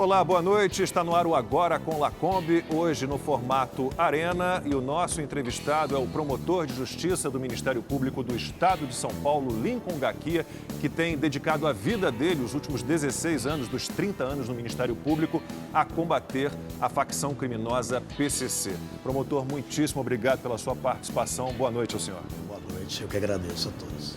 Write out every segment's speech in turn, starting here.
Olá, boa noite. Está no ar o Agora com Lacombe, hoje no formato Arena. E o nosso entrevistado é o promotor de justiça do Ministério Público do Estado de São Paulo, Lincoln Gaquia, que tem dedicado a vida dele, os últimos 16 anos, dos 30 anos no Ministério Público, a combater a facção criminosa PCC. Promotor, muitíssimo obrigado pela sua participação. Boa noite ao senhor. Boa noite, eu que agradeço a todos.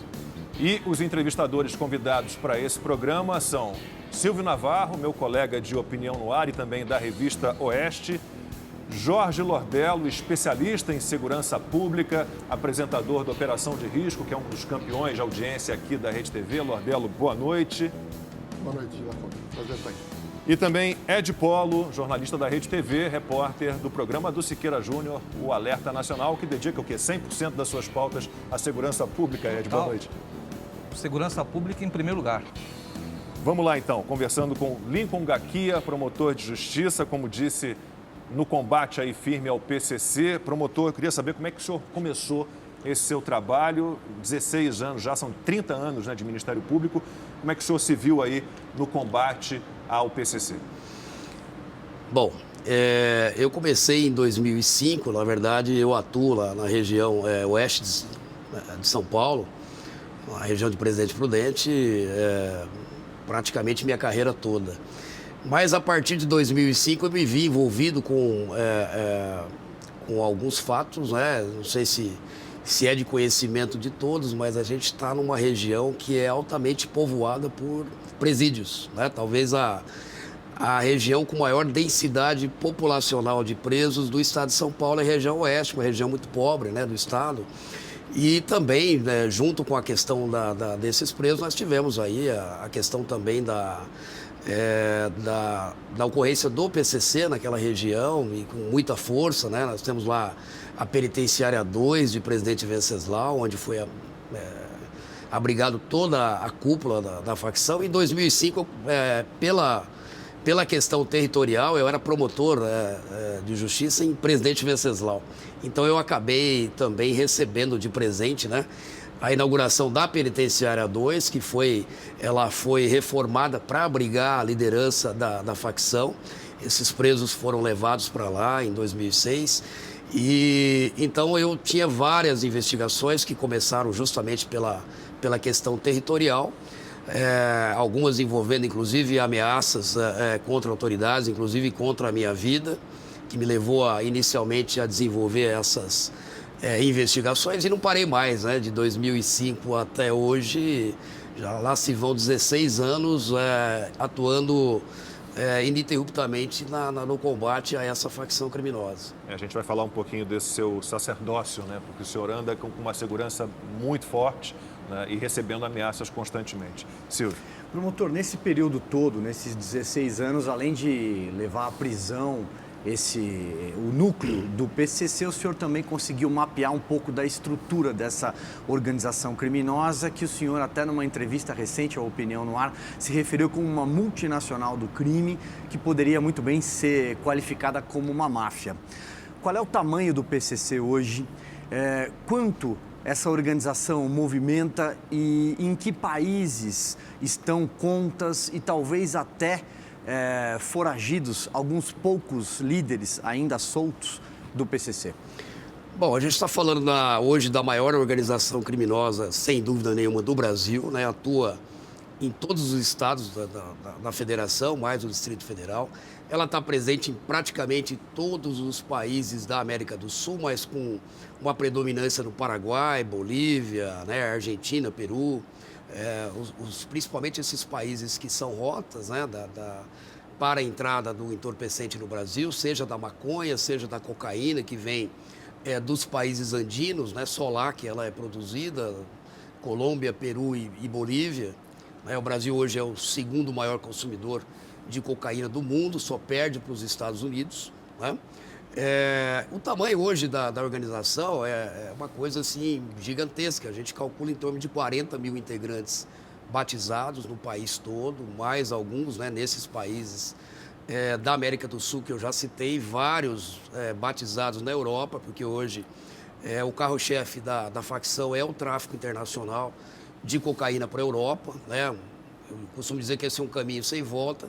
E os entrevistadores convidados para esse programa são Silvio Navarro, meu colega de Opinião no Ar e também da revista Oeste, Jorge Lordello, especialista em segurança pública, apresentador da Operação de Risco, que é um dos campeões de audiência aqui da Rede TV. Lordello, boa noite. Boa noite, Lacombe. Prazer estar aqui. E também Ed Polo, jornalista da Rede TV, repórter do programa do Siqueira Júnior, o Alerta Nacional, que dedica o quê? 100% das suas pautas à segurança pública. Ed, boa noite. Segurança pública em primeiro lugar. Vamos lá, então, conversando com Lincoln Gaquia, promotor de justiça, como disse, no combate aí firme ao PCC. Promotor, eu queria saber como é que o senhor começou esse seu trabalho, 16 anos, já são 30 anos, né, de Ministério Público. Como é que o senhor se viu aí no combate ao PCC? Bom, eu comecei em 2005, na verdade eu atuo lá na região oeste de São Paulo, na região de Presidente Prudente, praticamente minha carreira toda. Mas a partir de 2005 eu me vi envolvido com alguns fatos, né? Não sei se é de conhecimento de todos, mas a gente está numa região que é altamente povoada por presídios, né? Talvez a região com maior densidade populacional de presos do estado de São Paulo é a região oeste, uma região muito pobre, né, do estado. E também, né, junto com a questão desses presos, nós tivemos aí a questão também da ocorrência do PCC naquela região e com muita força, né? Nós temos lá a Penitenciária 2 de Presidente Venceslau, onde foi abrigado toda a cúpula da facção. Em 2005, pela questão territorial, eu era promotor de justiça em Presidente Venceslau. Então eu acabei também recebendo de presente, né, a inauguração da Penitenciária 2, que ela foi reformada para abrigar a liderança da facção. Esses presos foram levados para lá em 2006. E então eu tinha várias investigações que começaram justamente pela questão territorial. Algumas envolvendo, inclusive, ameaças contra autoridades, inclusive contra a minha vida, que me levou inicialmente a desenvolver essas investigações e não parei mais, né? De 2005 até hoje, já lá se vão 16 anos atuando ininterruptamente no combate a essa facção criminosa. A gente vai falar um pouquinho desse seu sacerdócio, né? Porque o senhor anda com uma segurança muito forte, né, e recebendo ameaças constantemente. Silvio. Promotor, nesse período todo, nesses 16 anos, além de levar à prisão o núcleo do PCC, o senhor também conseguiu mapear um pouco da estrutura dessa organização criminosa, que o senhor, até numa entrevista recente, a Opinião no Ar, se referiu como uma multinacional do crime que poderia muito bem ser qualificada como uma máfia. Qual é o tamanho do PCC hoje? Quanto essa organização movimenta e em que países estão contas e talvez até foragidos alguns poucos líderes ainda soltos do PCC? Bom, a gente está falando hoje da maior organização criminosa, sem dúvida nenhuma, do Brasil, né? Atua em todos os estados da federação, mais o Distrito Federal. Ela está presente em praticamente todos os países da América do Sul, mas com uma predominância no Paraguai, Bolívia, né, Argentina, Peru, principalmente esses países que são rotas, né, para a entrada do entorpecente no Brasil, seja da maconha, seja da cocaína, que vem dos países andinos, né, só lá que ela é produzida, Colômbia, Peru e Bolívia. O Brasil hoje é o segundo maior consumidor de cocaína do mundo, só perde para os Estados Unidos, né? O tamanho hoje da organização é uma coisa assim gigantesca. A gente calcula em torno de 40 mil integrantes batizados no país todo, mais alguns, né, nesses países da América do Sul que eu já citei, vários batizados na Europa, porque hoje o carro-chefe da facção é o tráfico internacional de cocaína para a Europa, né? Eu costumo dizer que esse é um caminho sem volta,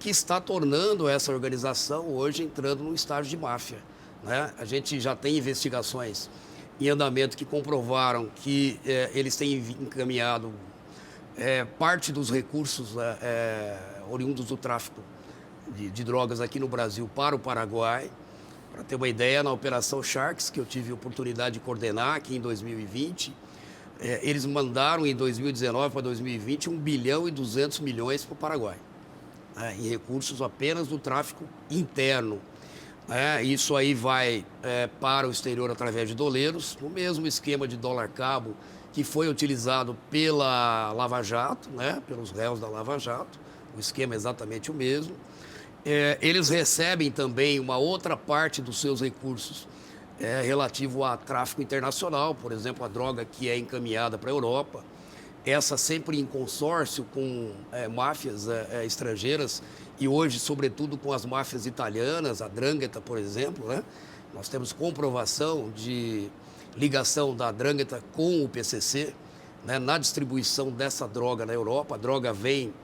que está tornando essa organização hoje entrando num estágio de máfia, né? A gente já tem investigações em andamento que comprovaram que eles têm encaminhado parte dos recursos oriundos do tráfico de drogas aqui no Brasil para o Paraguai. Para ter uma ideia, na Operação Sharks, que eu tive a oportunidade de coordenar aqui em 2020, eles mandaram em 2019 para 2020 1 bilhão e 200 milhões para o Paraguai, em recursos apenas do tráfico interno. Isso aí vai para o exterior através de doleiros, no mesmo esquema de dólar-cabo que foi utilizado pela Lava Jato, né, pelos réus da Lava Jato, o esquema é exatamente o mesmo. Eles recebem também uma outra parte dos seus recursos relativo a tráfico internacional, por exemplo, a droga que é encaminhada para a Europa, essa sempre em consórcio com máfias estrangeiras e hoje, sobretudo, com as máfias italianas, a 'Ndrangheta, por exemplo, né? Nós temos comprovação de ligação da 'Ndrangheta com o PCC, né, na distribuição dessa droga na Europa. A droga vem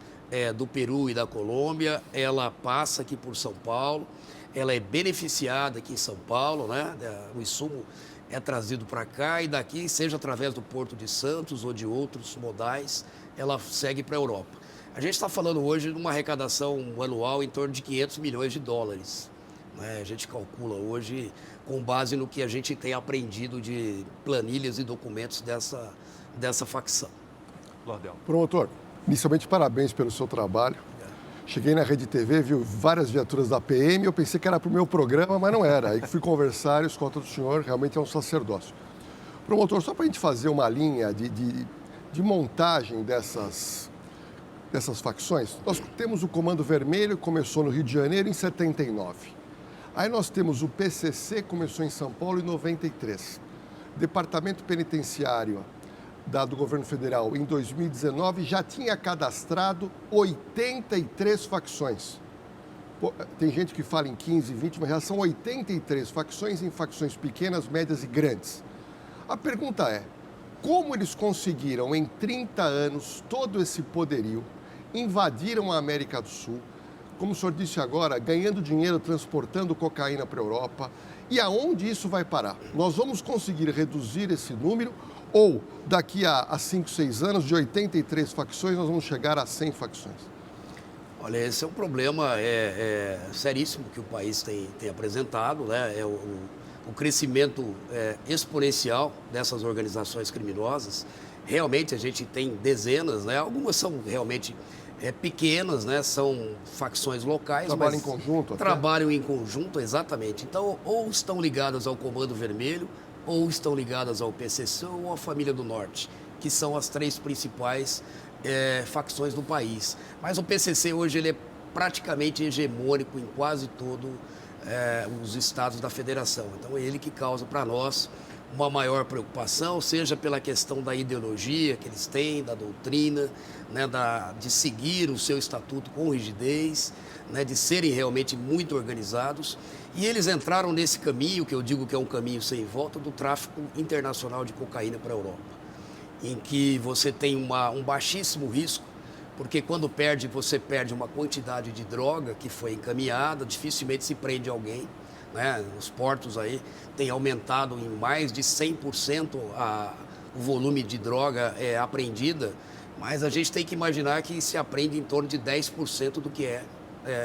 do Peru e da Colômbia, ela passa aqui por São Paulo, ela é beneficiada aqui em São Paulo, né? O insumo é trazido para cá e daqui, seja através do Porto de Santos ou de outros modais, ela segue para a Europa. A gente está falando hoje de uma arrecadação anual em torno de 500 milhões de dólares. Né? A gente calcula hoje com base no que a gente tem aprendido de planilhas e documentos dessa facção. Lordel. Promotor, inicialmente parabéns pelo seu trabalho. Cheguei na Rede TV, vi várias viaturas da PM, eu pensei que era para o meu programa, mas não era. Aí fui conversar e o escolta do senhor realmente é um sacerdócio. Promotor, só para a gente fazer uma linha de montagem dessas facções, nós temos o Comando Vermelho, que começou no Rio de Janeiro em 79. Aí nós temos o PCC, que começou em São Paulo em 93. Departamento Penitenciário do governo federal, em 2019, já tinha cadastrado 83 facções. Tem gente que fala em 15, 20, mas já são 83 facções, em facções pequenas, médias e grandes. A pergunta é, como eles conseguiram, em 30 anos, todo esse poderio, invadiram a América do Sul, como o senhor disse agora, ganhando dinheiro, transportando cocaína para a Europa, e aonde isso vai parar? Nós vamos conseguir reduzir esse número ou daqui a 5, 6 anos, de 83 facções, nós vamos chegar a 100 facções? Olha, esse é um problema seríssimo que o país tem apresentado, né? O crescimento exponencial dessas organizações criminosas. Realmente a gente tem dezenas, né? Algumas são realmente pequenas, né? São facções locais. Trabalham em conjunto? Trabalham em conjunto, exatamente. Então, ou estão ligadas ao Comando Vermelho, ou estão ligadas ao PCC ou à Família do Norte, que são as 3 principais facções do país. Mas o PCC hoje ele é praticamente hegemônico em quase todos os estados da federação. Então é ele que causa para nós uma maior preocupação, seja pela questão da ideologia que eles têm, da doutrina, né, de seguir o seu estatuto com rigidez, né, de serem realmente muito organizados. E eles entraram nesse caminho, que eu digo que é um caminho sem volta, do tráfico internacional de cocaína para a Europa, em que você tem um baixíssimo risco, porque quando você perde uma quantidade de droga que foi encaminhada, dificilmente se prende alguém, né? Os portos aí têm aumentado em mais de 100% o volume de droga apreendida, mas a gente tem que imaginar que se apreende em torno de 10% do que é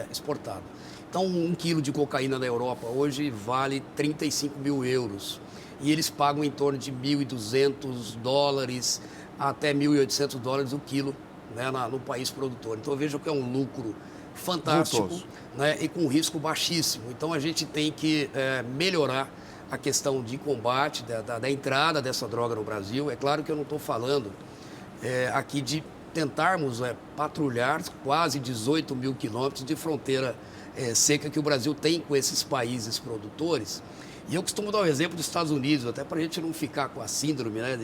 exportado. Então, 1 quilo de cocaína na Europa hoje vale 35 mil euros. E eles pagam em torno de 1.200 dólares até 1.800 dólares o quilo, né, no país produtor. Então, veja que é um lucro fantástico, né, e com risco baixíssimo. Então, a gente tem que melhorar a questão de combate, da entrada dessa droga no Brasil. É claro que eu não estou falando aqui de tentarmos patrulhar quase 18 mil quilômetros de fronteira seca que o Brasil tem com esses países produtores. E eu costumo dar o exemplo dos Estados Unidos, até para a gente não ficar com a síndrome, né,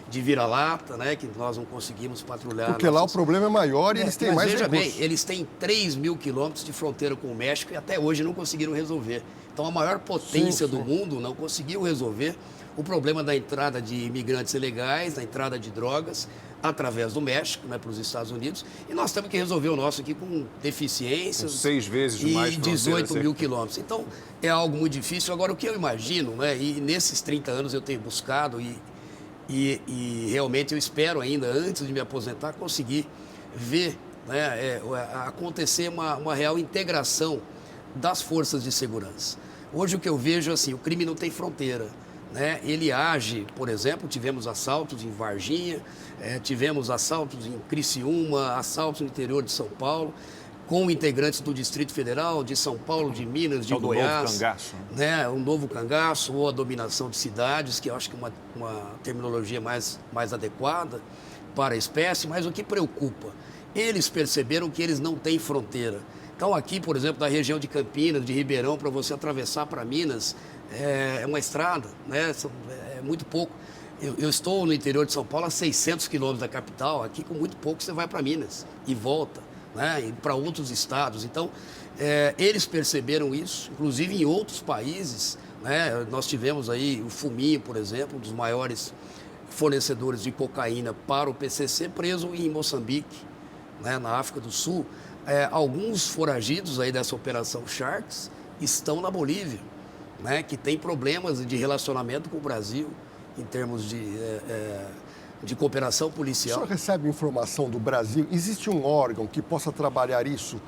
de vira-lata, né, que nós não conseguimos patrulhar. Porque lá o problema é maior e eles têm mais recursos. Veja bem, eles têm 3 mil quilômetros de fronteira com o México e até hoje não conseguiram resolver. Então, a maior potência do mundo não conseguiu resolver o problema da entrada de imigrantes ilegais, da entrada de drogas, através do México, né, para os Estados Unidos, e nós temos que resolver o nosso aqui com deficiências. Com 6 vezes e mais 18 mil quilômetros. Então, é algo muito difícil. Agora, o que eu imagino, né, e nesses 30 anos eu tenho buscado e realmente eu espero ainda, antes de me aposentar, conseguir ver, né, acontecer uma real integração das forças de segurança. Hoje o que eu vejo, assim, o crime não tem fronteira, né? Ele age, por exemplo, tivemos assaltos em Varginha, tivemos assaltos em Criciúma, assaltos no interior de São Paulo, com integrantes do Distrito Federal, de São Paulo, de Minas, de Goiás. Novo cangaço. Né? Um novo cangaço, ou a dominação de cidades, que eu acho que é uma terminologia mais adequada para a espécie, mas o que preocupa? Eles perceberam que eles não têm fronteira. Então, aqui, por exemplo, da região de Campinas, de Ribeirão, para você atravessar para Minas, é uma estrada, né? É muito pouco. Eu estou no interior de São Paulo, a 600 quilômetros da capital. Aqui, com muito pouco, você vai para Minas e volta, né? E para outros estados. Então, eles perceberam isso, inclusive em outros países, né? Nós tivemos aí o Fuminho, por exemplo, um dos maiores fornecedores de cocaína para o PCC, preso em Moçambique, né? Na África do Sul. Alguns foragidos aí dessa operação Sharks estão na Bolívia, né, que tem problemas de relacionamento com o Brasil em termos de cooperação O policial. senhor recebe informação do Brasil? Existe um órgão que possa trabalhar isso,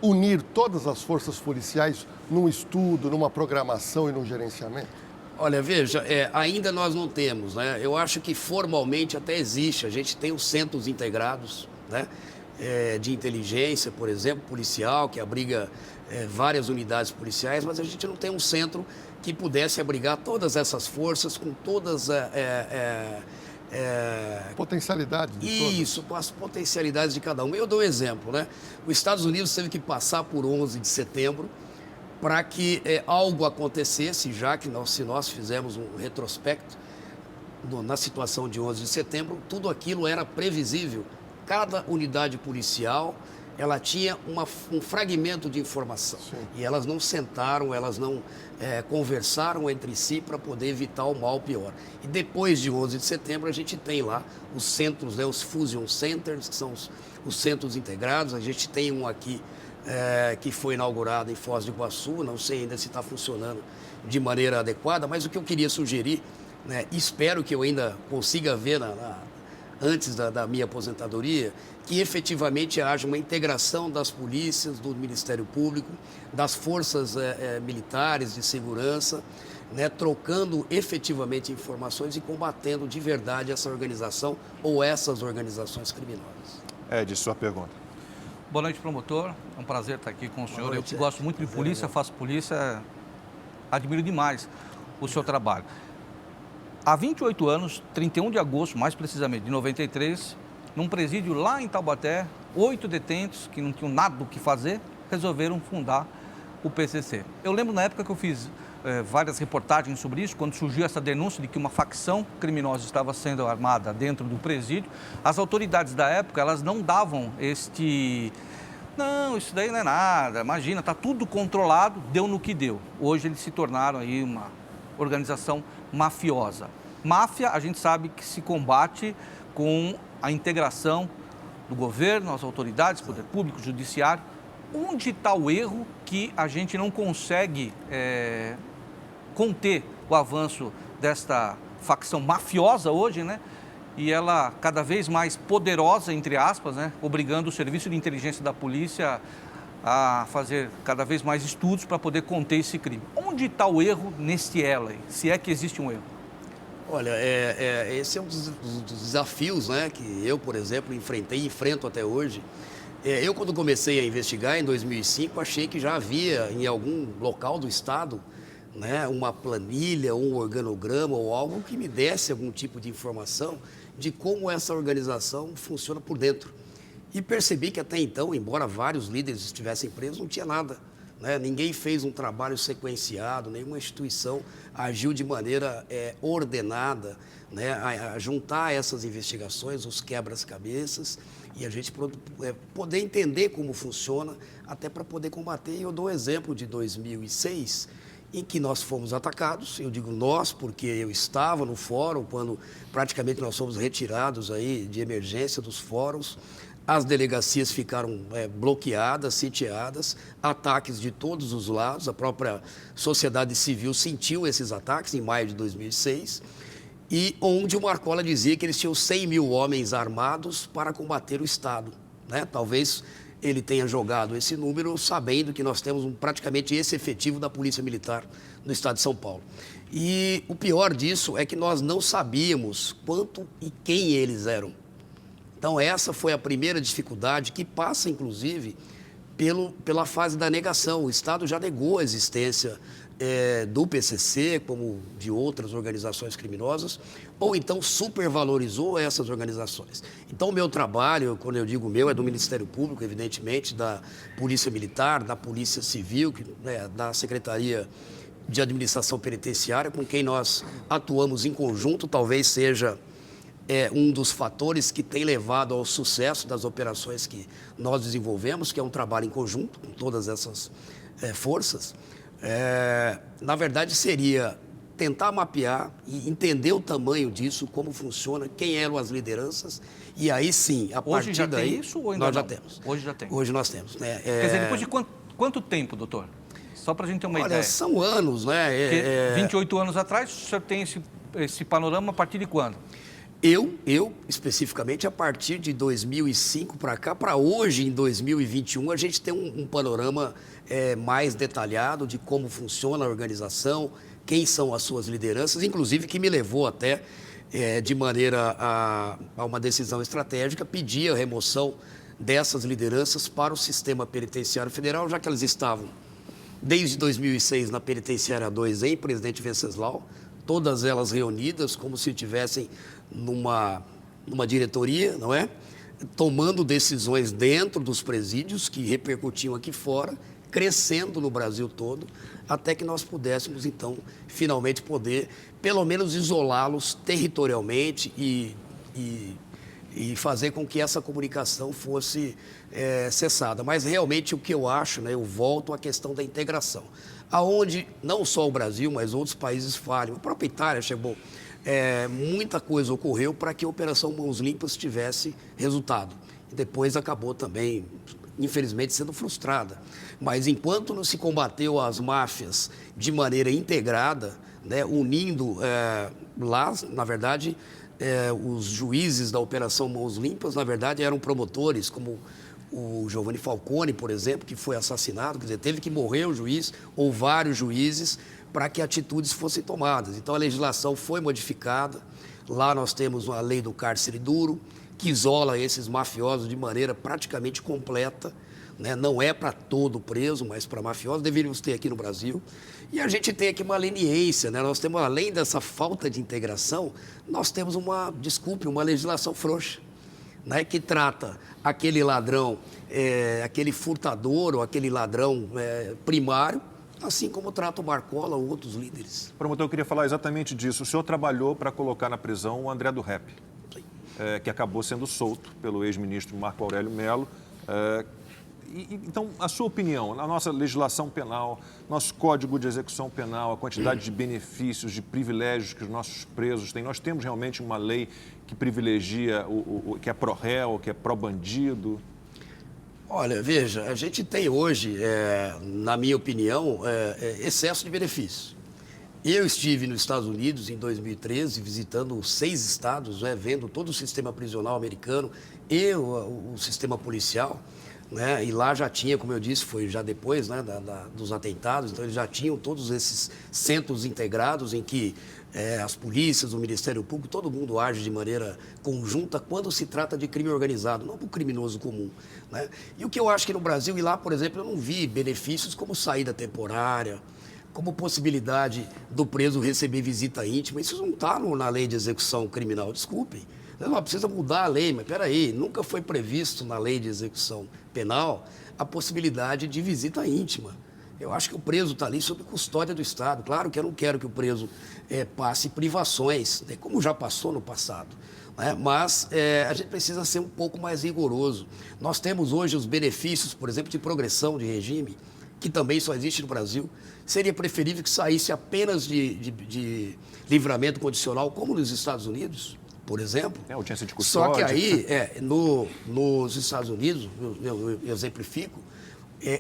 unir todas as forças policiais num estudo, numa programação e num gerenciamento? Olha, veja, ainda nós não temos, né? Eu acho que formalmente até existe. A gente tem os centros integrados, né? De inteligência, por exemplo, policial, que abriga várias unidades policiais, mas a gente não tem um centro que pudesse abrigar todas essas forças com todas Potencialidade de todas. Isso, com as potencialidades de cada um. Eu dou um exemplo, né? Os Estados Unidos teve que passar por 11 de setembro para que algo acontecesse, já que se nós fizermos um retrospecto na situação de 11 de setembro, tudo aquilo era previsível. Cada unidade policial, ela tinha um fragmento de informação. Sim. E elas não sentaram, elas não conversaram entre si para poder evitar o mal pior. E depois de 11 de setembro, a gente tem lá os centros, né, os Fusion Centers, que são os centros integrados. A gente tem um aqui que foi inaugurado em Foz do Iguaçu, não sei ainda se está funcionando de maneira adequada, mas o que eu queria sugerir, né, espero que eu ainda consiga ver antes da minha aposentadoria, que efetivamente haja uma integração das polícias, do Ministério Público, das forças militares de segurança, né, trocando efetivamente informações e combatendo de verdade essa organização ou essas organizações criminosas. Ed, sua pergunta. Boa noite, promotor. É um prazer estar aqui com o senhor. Noite, eu gosto muito de polícia, faço polícia, admiro demais o seu trabalho. Há 28 anos, 31 de agosto, mais precisamente, de 93, num presídio lá em Taubaté, 8 detentos que não tinham nada do que fazer, resolveram fundar o PCC. Eu lembro na época que eu fiz várias reportagens sobre isso, quando surgiu essa denúncia de que uma facção criminosa estava sendo armada dentro do presídio. As autoridades da época, elas não davam não, isso daí não é nada, imagina, está tudo controlado, deu no que deu. Hoje eles se tornaram aí uma organização mafiosa. Máfia, a gente sabe que se combate com a integração do governo, as autoridades, poder público, judiciário. Onde está o erro que a gente não consegue conter o avanço desta facção mafiosa hoje, né? E ela cada vez mais poderosa, entre aspas, né? Obrigando o serviço de inteligência da polícia a fazer cada vez mais estudos para poder conter esse crime. Onde está o erro nesse elo aí, se é que existe um erro? Olha, esse é um dos desafios, né, que eu, por exemplo, enfrentei e enfrento até hoje. Eu, quando comecei a investigar, em 2005, achei que já havia em algum local do Estado, né, uma planilha, um organograma ou algo que me desse algum tipo de informação de como essa organização funciona por dentro. E percebi que até então, embora vários líderes estivessem presos, não tinha nada, né? Ninguém fez um trabalho sequenciado, nenhuma instituição agiu de maneira ordenada, né, a juntar essas investigações, os quebra-cabeças, e a gente poder entender como funciona, até para poder combater. E eu dou um exemplo de 2006, em que nós fomos atacados. Eu digo nós, porque eu estava no fórum quando praticamente nós fomos retirados aí de emergência dos fóruns. As delegacias ficaram bloqueadas, sitiadas, ataques de todos os lados. A própria sociedade civil sentiu esses ataques em maio de 2006, e onde o Marcola dizia que eles tinham 100 mil homens armados para combater o Estado, né? Talvez ele tenha jogado esse número sabendo que nós temos praticamente esse efetivo da Polícia Militar no Estado de São Paulo. E o pior disso é que nós não sabíamos quanto e quem eles eram. Então, essa foi a primeira dificuldade, que passa, inclusive, pela fase da negação. O Estado já negou a existência do PCC, como de outras organizações criminosas, ou então supervalorizou essas organizações. Então, o meu trabalho, quando eu digo meu, é do Ministério Público, evidentemente, da Polícia Militar, da Polícia Civil, da Secretaria de Administração Penitenciária, com quem nós atuamos em conjunto, talvez seja um dos fatores que tem levado ao sucesso das operações que nós desenvolvemos, que é um trabalho em conjunto com todas essas forças. Na verdade, seria tentar mapear e entender o tamanho disso, como funciona, quem eram as lideranças, e aí sim, a partir daí... Hoje já tem isso ou ainda nós não? já temos. Hoje já tem. Hoje nós temos. Né? Quer dizer, depois de quanto tempo, doutor? Só para a gente ter uma ideia. São anos, né? 28 anos atrás, o senhor tem esse panorama a partir de quando? Eu, especificamente, a partir de 2005 para cá, para hoje, em 2021, a gente tem um panorama mais detalhado de como funciona a organização, quem são as suas lideranças, inclusive que me levou até, de maneira a uma decisão estratégica, pedir a remoção dessas lideranças para o sistema penitenciário federal, já que elas estavam, desde 2006, na Penitenciária 2, em Presidente Venceslau, todas elas reunidas como se estivessem numa diretoria, não é? Tomando decisões dentro dos presídios que repercutiam aqui fora, crescendo no Brasil todo, até que nós pudéssemos, então, finalmente poder, pelo menos, isolá-los territorialmente e fazer com que essa comunicação fosse cessada. Mas, realmente, o que eu acho, né, eu volto à questão da integração, aonde não só o Brasil, mas outros países falham. A própria Itália chegou... muita coisa ocorreu para que a Operação Mãos Limpas tivesse resultado. E depois acabou também, infelizmente, sendo frustrada. Mas enquanto não se combateu as máfias de maneira integrada, né, unindo lá, na verdade, os juízes da Operação Mãos Limpas, na verdade, eram promotores, como o Giovanni Falcone, por exemplo, que foi assassinado, quer dizer, teve que morrer o juiz ou vários juízes para que atitudes fossem tomadas. Então, a legislação foi modificada. Lá nós temos a lei do cárcere duro, que isola esses mafiosos de maneira praticamente completa, né? Não é para todo preso, mas para mafiosos. Deveríamos ter aqui no Brasil. E a gente tem aqui uma leniência, né? Nós temos, além dessa falta de integração, nós temos uma legislação frouxa, né? Que trata aquele ladrão, aquele furtador ou aquele ladrão primário, assim como trata o Marcola ou outros líderes. Promotor, eu queria falar exatamente disso. O senhor trabalhou para colocar na prisão o André do Rep, que acabou sendo solto pelo ex-ministro Marco Aurélio Mello. Então, a sua opinião, na nossa legislação penal, nosso Código de Execução Penal, a quantidade de benefícios, de privilégios que os nossos presos têm, nós temos realmente uma lei que privilegia que é pró-réu, que é pró-bandido? Olha, veja, a gente tem hoje, na minha opinião, excesso de benefícios. Eu estive nos Estados Unidos em 2013, visitando 6 estados, vendo todo o sistema prisional americano e o sistema policial, né? E lá já tinha, como eu disse, foi já depois, né, dos atentados, então eles já tinham todos esses centros integrados em que as polícias, o Ministério Público, todo mundo age de maneira conjunta quando se trata de crime organizado, não do criminoso comum, né? E o que eu acho que no Brasil, e lá, por exemplo, eu não vi benefícios como saída temporária, como possibilidade do preso receber visita íntima. Isso não está na lei de execução criminal, desculpem. Não precisa mudar a lei, mas peraí, nunca foi previsto na lei de execução penal a possibilidade de visita íntima. Eu acho que o preso está ali sob custódia do Estado. Claro que eu não quero que o preso passe privações, né, como já passou no passado, né? Mas a gente precisa ser um pouco mais rigoroso. Nós temos hoje os benefícios, por exemplo, de progressão de regime, que também só existe no Brasil. Seria preferível que saísse apenas de livramento condicional, como nos Estados Unidos, por exemplo. Audiência de custódia. Só que aí, nos Estados Unidos, eu exemplifico,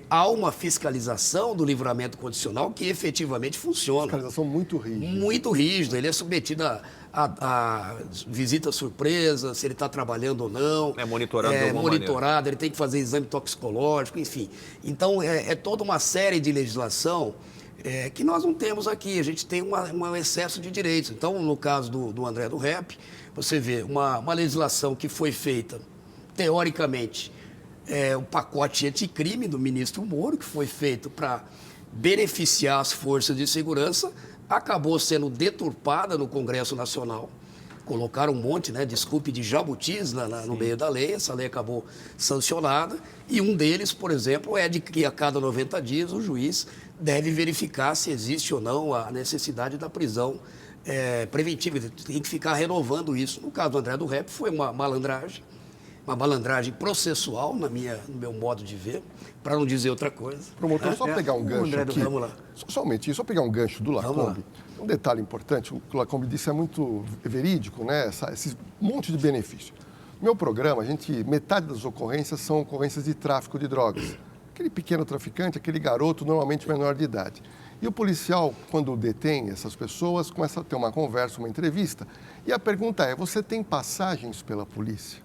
há uma fiscalização do livramento condicional que efetivamente funciona. Fiscalização muito rígida. Muito rígida. Ele é submetido a visita surpresa, se ele está trabalhando ou não. É monitorado de alguma maneira. Ele tem que fazer exame toxicológico, enfim. Então, é toda uma série de legislação que nós não temos aqui. A gente tem um excesso de direitos. Então, no caso do André do Rep, você vê uma legislação que foi feita, teoricamente, o pacote anticrime do ministro Moro, que foi feito para beneficiar as forças de segurança, acabou sendo deturpada no Congresso Nacional. Colocaram um monte, desculpe, de jabutis no meio da lei. Essa lei acabou sancionada. E um deles, por exemplo, é de que a cada 90 dias o juiz deve verificar se existe ou não a necessidade da prisão preventiva. Ele tem que ficar renovando isso. No caso do André do Rep, foi uma malandragem processual, no meu modo de ver, para não dizer outra coisa. Promotor, só pegar um gancho aqui. Vamos lá. Somente isso, só pegar um gancho do Lacombe. Um detalhe importante, o que o Lacombe disse é muito verídico, esse monte de benefício. No meu programa, metade das ocorrências são ocorrências de tráfico de drogas. Aquele pequeno traficante, aquele garoto, normalmente menor de idade. E o policial, quando detém essas pessoas, começa a ter uma conversa, uma entrevista. E a pergunta é, você tem passagens pela polícia?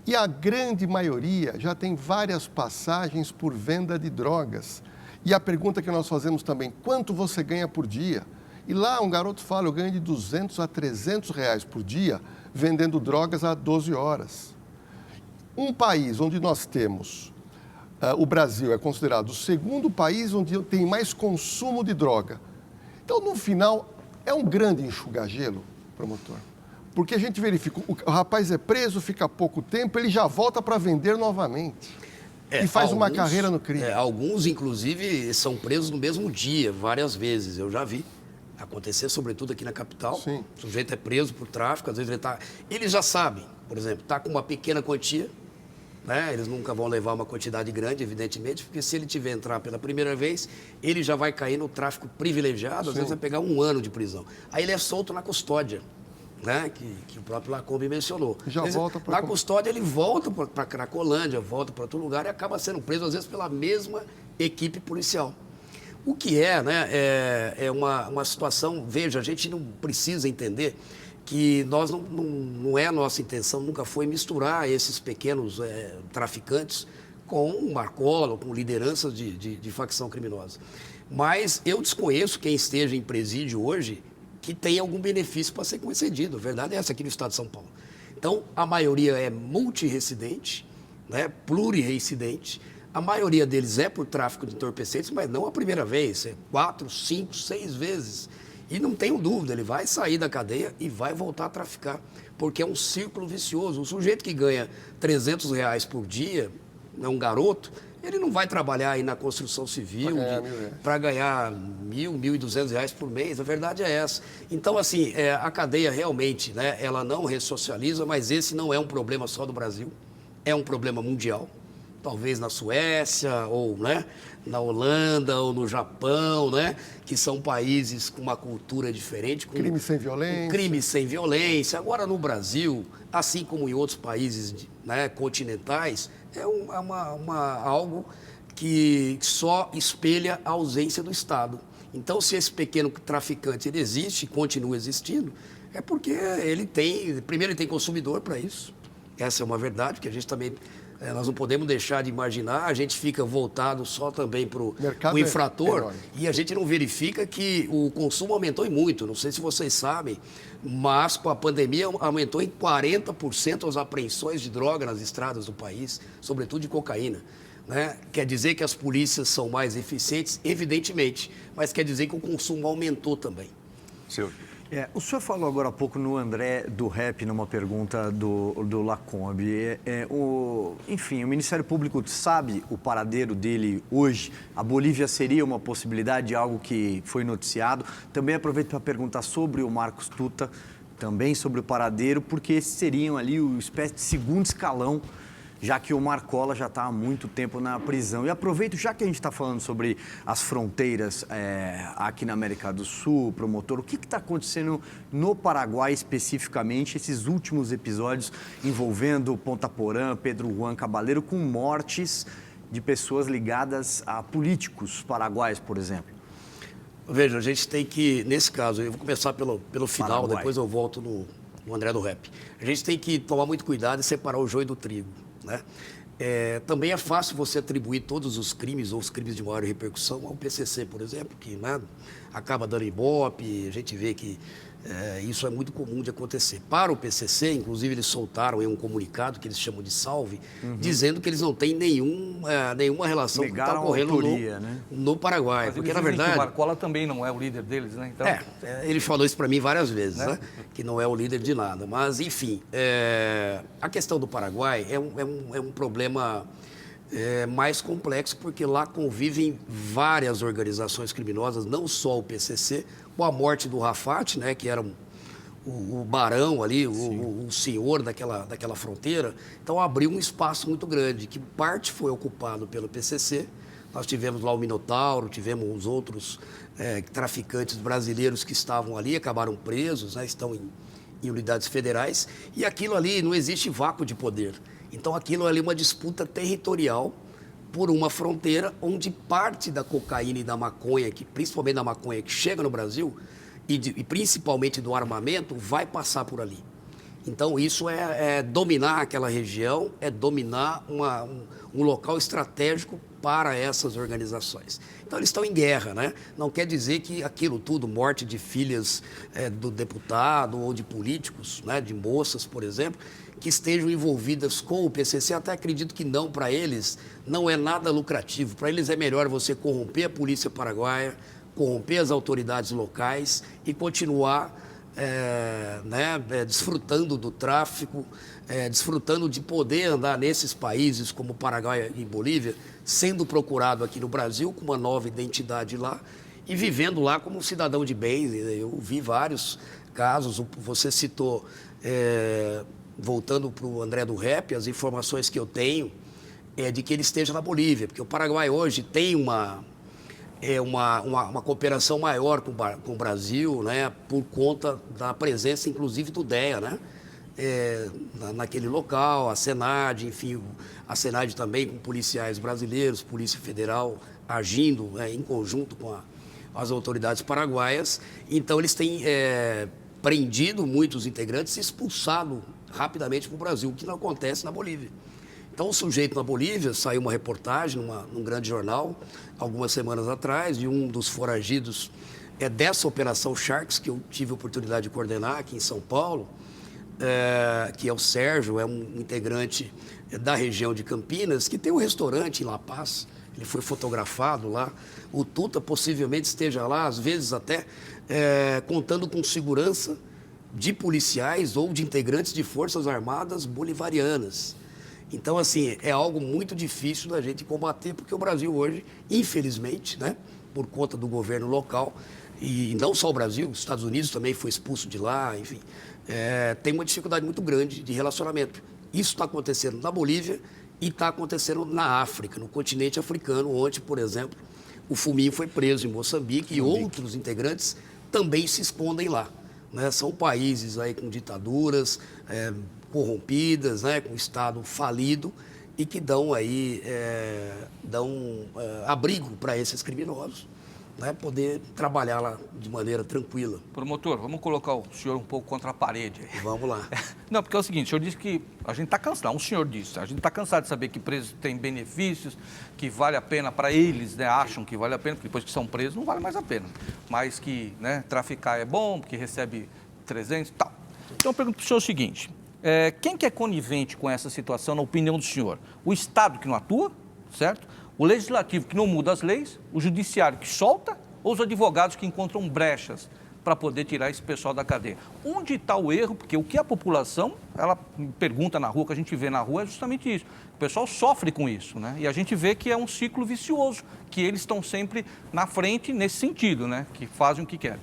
E a grande maioria já tem várias passagens por venda de drogas. E a pergunta que nós fazemos também, quanto você ganha por dia? E lá um garoto fala, eu ganho de 200 a 300 reais por dia vendendo drogas há 12 horas. Um país onde nós temos, o Brasil é considerado o segundo país onde tem mais consumo de droga. Então, no final, é um grande enxuga-gelo, promotor. Porque a gente verifica, o rapaz é preso, fica pouco tempo, ele já volta para vender novamente. E faz uma carreira no crime. Alguns, inclusive, são presos no mesmo dia, várias vezes. Eu já vi acontecer, sobretudo aqui na capital. Sim. O sujeito é preso por tráfico, às vezes ele está... Eles já sabem, por exemplo, está com uma pequena quantia, eles nunca vão levar uma quantidade grande, evidentemente, porque se ele tiver entrar pela primeira vez, ele já vai cair no tráfico privilegiado, às vezes vai pegar 1 ano de prisão. Aí ele é solto na custódia. Que o próprio Lacombe mencionou. Na custódia ele volta para Cracolândia, volta para outro lugar e acaba sendo preso, às vezes, pela mesma equipe policial. O que é uma situação... Veja, a gente não precisa entender que não é a nossa intenção, nunca foi misturar esses pequenos traficantes com um marcolo, com lideranças de facção criminosa. Mas eu desconheço quem esteja em presídio hoje que tem algum benefício para ser concedido. A verdade é essa aqui no estado de São Paulo. Então, a maioria é multirrecidente, plurirreincidente. A maioria deles é por tráfico de entorpecentes, mas não a primeira vez, 4, 5, 6 vezes. E não tenho dúvida, ele vai sair da cadeia e vai voltar a traficar, porque é um círculo vicioso. O sujeito que ganha 300 reais por dia, um garoto, ele não vai trabalhar aí na construção civil para ganhar R$1.000, R$1.200 por mês. A verdade é essa. Então, assim, a cadeia realmente, ela não ressocializa, mas esse não é um problema só do Brasil. É um problema mundial. Talvez na Suécia, ou na Holanda, ou no Japão, que são países com uma cultura diferente. Crime sem violência. Crime sem violência. Agora, no Brasil, assim como em outros países continentais, é algo que só espelha a ausência do Estado. Então, se esse pequeno traficante ele existe e continua existindo, é porque primeiro ele tem consumidor para isso. Essa é uma verdade que a gente também... Nós não podemos deixar de imaginar, a gente fica voltado só também para o infrator e a gente não verifica que o consumo aumentou em muito. Não sei se vocês sabem, mas com a pandemia aumentou em 40% as apreensões de droga nas estradas do país, sobretudo de cocaína. Quer dizer que as polícias são mais eficientes? Evidentemente, mas quer dizer que o consumo aumentou também. Silvio. O senhor falou agora há pouco no André do Rep, numa pergunta do Lacombe. Enfim, o Ministério Público sabe o paradeiro dele hoje? A Bolívia seria uma possibilidade de algo que foi noticiado? Também aproveito para perguntar sobre o Marcos Tuta, também sobre o paradeiro, porque esses seriam ali o espécie de segundo escalão já que o Marcola já está há muito tempo na prisão. E aproveito, já que a gente está falando sobre as fronteiras aqui na América do Sul, promotor, o que está acontecendo no Paraguai especificamente, esses últimos episódios envolvendo Ponta Porã, Pedro Juan Cabaleiro, com mortes de pessoas ligadas a políticos paraguaios, por exemplo? Veja, a gente tem que, nesse caso, eu vou começar pelo final, Paraguai. depois eu volto no André do Rep. A gente tem que tomar muito cuidado e separar o joio do trigo, né? Também é fácil você atribuir todos os crimes ou os crimes de maior repercussão ao PCC, por exemplo, que acaba dando ibope, a gente vê que isso é muito comum de acontecer. Para o PCC, inclusive, eles soltaram um comunicado que eles chamam de salve, dizendo que eles não têm nenhuma relação com o que está ocorrendo no Paraguai. Mas porque, na que verdade... o Marcola também não é o líder deles, né? Então... ele falou isso para mim várias vezes, né? Que não é o líder de nada. Mas, enfim, a questão do Paraguai é um problema mais complexo, porque lá convivem várias organizações criminosas, não só o PCC, com a morte do Rafat, né, que era o barão ali, o senhor daquela fronteira. Então, abriu um espaço muito grande, que parte foi ocupado pelo PCC. Nós tivemos lá o Minotauro, tivemos os outros traficantes brasileiros que estavam ali, acabaram presos, né, estão em unidades federais. E aquilo ali, não existe vácuo de poder. Então, aquilo ali é uma disputa territorial por uma fronteira onde parte da cocaína e da maconha, principalmente da maconha que chega no Brasil, e principalmente do armamento, vai passar por ali. Então, isso é dominar aquela região, é dominar um local estratégico para essas organizações. Então, eles estão em guerra, né? Não quer dizer que aquilo tudo, morte de filhas do deputado ou de políticos, né, de moças, por exemplo, que estejam envolvidas com o PCC, até acredito que não, para eles não é nada lucrativo. Para eles é melhor você corromper a polícia paraguaia, corromper as autoridades locais e continuar desfrutando do tráfico, desfrutando de poder andar nesses países como Paraguai e Bolívia, sendo procurado aqui no Brasil com uma nova identidade lá e vivendo lá como um cidadão de bem. Eu vi vários casos, você citou... voltando para o André do Rep, as informações que eu tenho é de que ele esteja na Bolívia, porque o Paraguai hoje tem uma cooperação maior com o Brasil, né, por conta da presença, inclusive, do DEA, né, naquele local, a SENAD, enfim, a SENAD também com policiais brasileiros, Polícia Federal agindo em conjunto com as autoridades paraguaias. Então, eles têm prendido muitos integrantes e expulsado rapidamente para o Brasil, o que não acontece na Bolívia. Então, o sujeito na Bolívia, saiu uma reportagem num grande jornal, algumas semanas atrás, de um dos foragidos dessa Operação Sharks, que eu tive a oportunidade de coordenar aqui em São Paulo, que é o Sérgio, é um integrante da região de Campinas, que tem um restaurante em La Paz. Ele foi fotografado lá. O Tuta possivelmente esteja lá, às vezes até contando com segurança de policiais ou de integrantes de forças armadas bolivarianas. Então, assim, é algo muito difícil da gente combater, porque o Brasil hoje, infelizmente, né, por conta do governo local, e não só o Brasil, os Estados Unidos também foi expulso de lá, enfim, tem uma dificuldade muito grande de relacionamento. Isso está acontecendo na Bolívia e está acontecendo na África, no continente africano, onde, por exemplo, o Fuminho foi preso em Moçambique e outros integrantes também se escondem lá. Né? São países aí com ditaduras corrompidas, né? Com Estado falido e que dão aí abrigo para esses criminosos, né? Poder trabalhar lá de maneira tranquila. Promotor, vamos colocar o senhor um pouco contra a parede. Vamos lá. Não, porque é o seguinte, o senhor disse que a gente está cansado, senhor disse, a gente está cansado de saber que presos têm benefícios, que vale a pena para eles, né, acham que vale a pena, porque depois que são presos não vale mais a pena, mas que, né, traficar é bom, porque recebe 300 e tal. Então eu pergunto para o senhor o seguinte, quem que é conivente com essa situação, na opinião do senhor? O Estado que não atua, certo? O Legislativo que não muda as leis, o Judiciário que solta, ou os advogados que encontram brechas para poder tirar esse pessoal da cadeia? Onde está o erro? Porque o que a população, ela pergunta na rua, o que a gente vê na rua é justamente isso. O pessoal sofre com isso, né? E a gente vê que é um ciclo vicioso, que eles estão sempre na frente nesse sentido, né? Que fazem o que querem.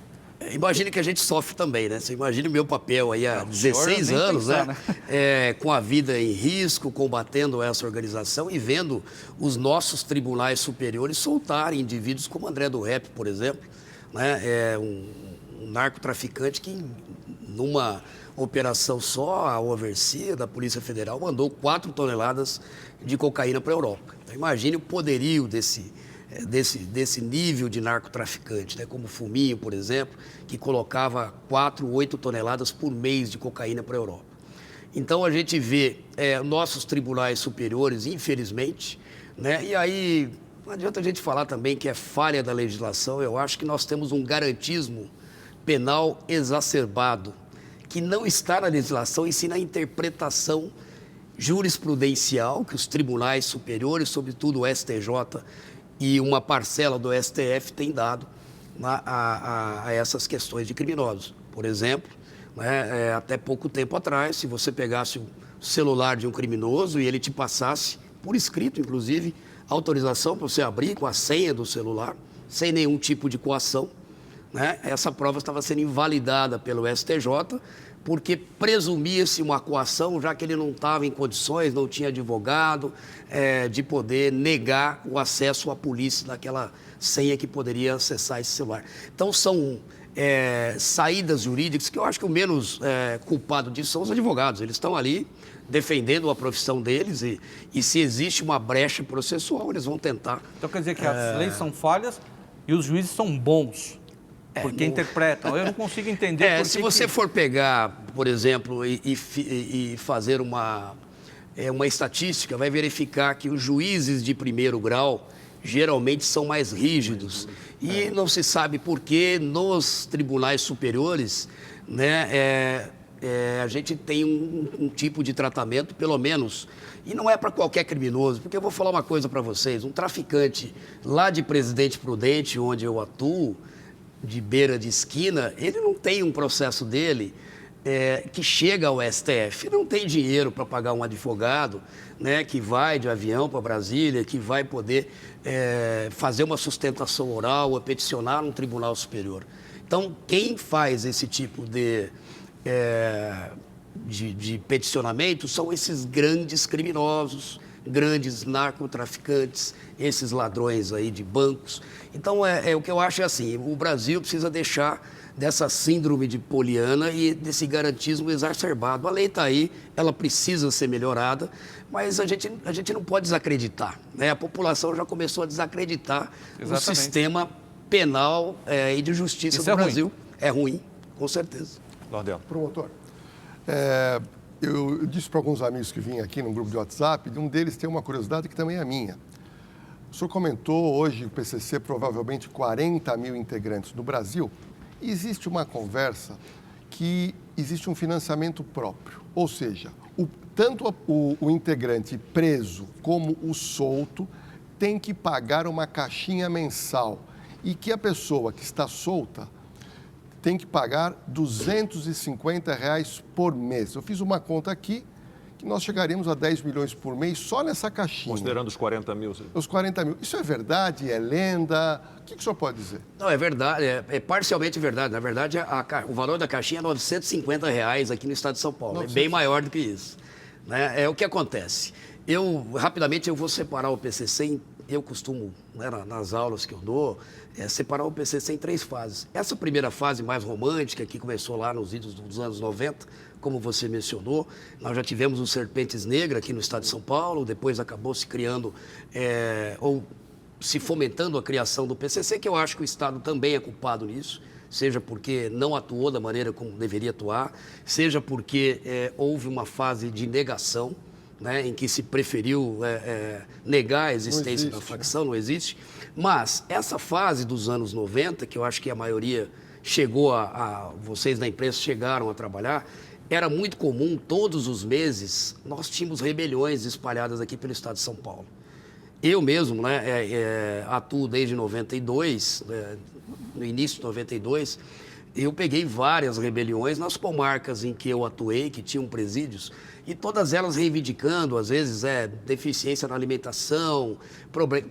Imagine que a gente sofre também, né? Você imagina o meu papel aí há 16 anos, pensar, né? Com a vida em risco, combatendo essa organização e vendo os nossos tribunais superiores soltarem indivíduos como André do Rep, por exemplo, né? Um narcotraficante que, numa operação só, a overseer da Polícia Federal mandou 4 toneladas de cocaína para a Europa. Então, imagine o poderio desse nível de narcotraficante, né? Como o Fuminho, por exemplo, que colocava 4, 8 toneladas por mês de cocaína para a Europa. Então, a gente vê nossos tribunais superiores, infelizmente, né? E aí, não adianta a gente falar também que é falha da legislação. Eu acho que nós temos um garantismo penal exacerbado, que não está na legislação, e sim na interpretação jurisprudencial que os tribunais superiores, sobretudo o STJ e uma parcela do STF, tem dado a essas questões de criminosos. Por exemplo, né, até pouco tempo atrás, se você pegasse o celular de um criminoso e ele te passasse, por escrito inclusive, autorização para você abrir com a senha do celular, sem nenhum tipo de coação, né, essa prova estava sendo invalidada pelo STJ, porque presumia-se uma coação, já que ele não estava em condições, não tinha advogado, de poder negar o acesso à polícia daquela senha que poderia acessar esse celular. Então, são saídas jurídicas que eu acho que o menos culpado disso são os advogados. Eles estão ali defendendo a profissão deles e se existe uma brecha processual, eles vão tentar. Então, quer dizer que as leis são falhas e os juízes são bons. Porque interpretam. Eu não consigo entender. Se você for pegar, por exemplo, e fazer uma estatística, vai verificar que os juízes de primeiro grau geralmente são mais rígidos. E não se sabe por que nos tribunais superiores, né, a gente tem um tipo de tratamento, pelo menos, e não é para qualquer criminoso, porque eu vou falar uma coisa para vocês, um traficante lá de Presidente Prudente, onde eu atuo, de beira de esquina, ele não tem um processo dele que chega ao STF, não tem dinheiro para pagar um advogado, né, que vai de avião para Brasília, que vai poder fazer uma sustentação oral ou peticionar um tribunal superior. Então, quem faz esse tipo de peticionamento são esses grandes criminosos, grandes narcotraficantes, esses ladrões aí de bancos. Então, o que eu acho é assim, o Brasil precisa deixar dessa síndrome de Poliana e desse garantismo exacerbado. A lei está aí, ela precisa ser melhorada, mas a gente não pode desacreditar, né? A população já começou a desacreditar no sistema penal e de justiça do Brasil. Ruim. É ruim, com certeza. Lordelo. Promotor, eu disse para alguns amigos que vinham aqui no grupo de WhatsApp, de um deles tem uma curiosidade que também é minha. O senhor comentou hoje o PCC provavelmente 40 mil integrantes no Brasil. E existe uma conversa que existe um financiamento próprio. Ou seja, tanto o integrante preso como o solto tem que pagar uma caixinha mensal. E que a pessoa que está solta tem que pagar R$ 250 por mês. Eu fiz uma conta aqui que nós chegaríamos a 10 milhões por mês só nessa caixinha. Considerando os 40 mil. Os 40 mil. Isso é verdade? É lenda? O que o senhor pode dizer? Não, é verdade. É parcialmente verdade. Na verdade, o valor da caixinha é R$ 950 aqui no estado de São Paulo. 900. É bem maior do que isso. Né? É o que acontece. Rapidamente, eu vou separar o PCC eu costumo, né, nas aulas que eu dou, separar o PCC em 3 fases. Essa primeira fase mais romântica, que começou lá nos idos dos anos 90, como você mencionou, nós já tivemos o Serpentes Negras aqui no estado de São Paulo, depois acabou se criando, ou se fomentando a criação do PCC, que eu acho que o Estado também é culpado nisso, seja porque não atuou da maneira como deveria atuar, seja porque houve uma fase de negação, né, em que se preferiu negar a existência da facção, não existe. Mas essa fase dos anos 90, que eu acho que a maioria chegou vocês da imprensa chegaram a trabalhar, era muito comum, todos os meses, nós tínhamos rebeliões espalhadas aqui pelo estado de São Paulo. Eu mesmo, né, atuo desde 92, no início de 92, eu peguei várias rebeliões nas comarcas em que eu atuei, que tinham presídios, e todas elas reivindicando, às vezes, deficiência na alimentação,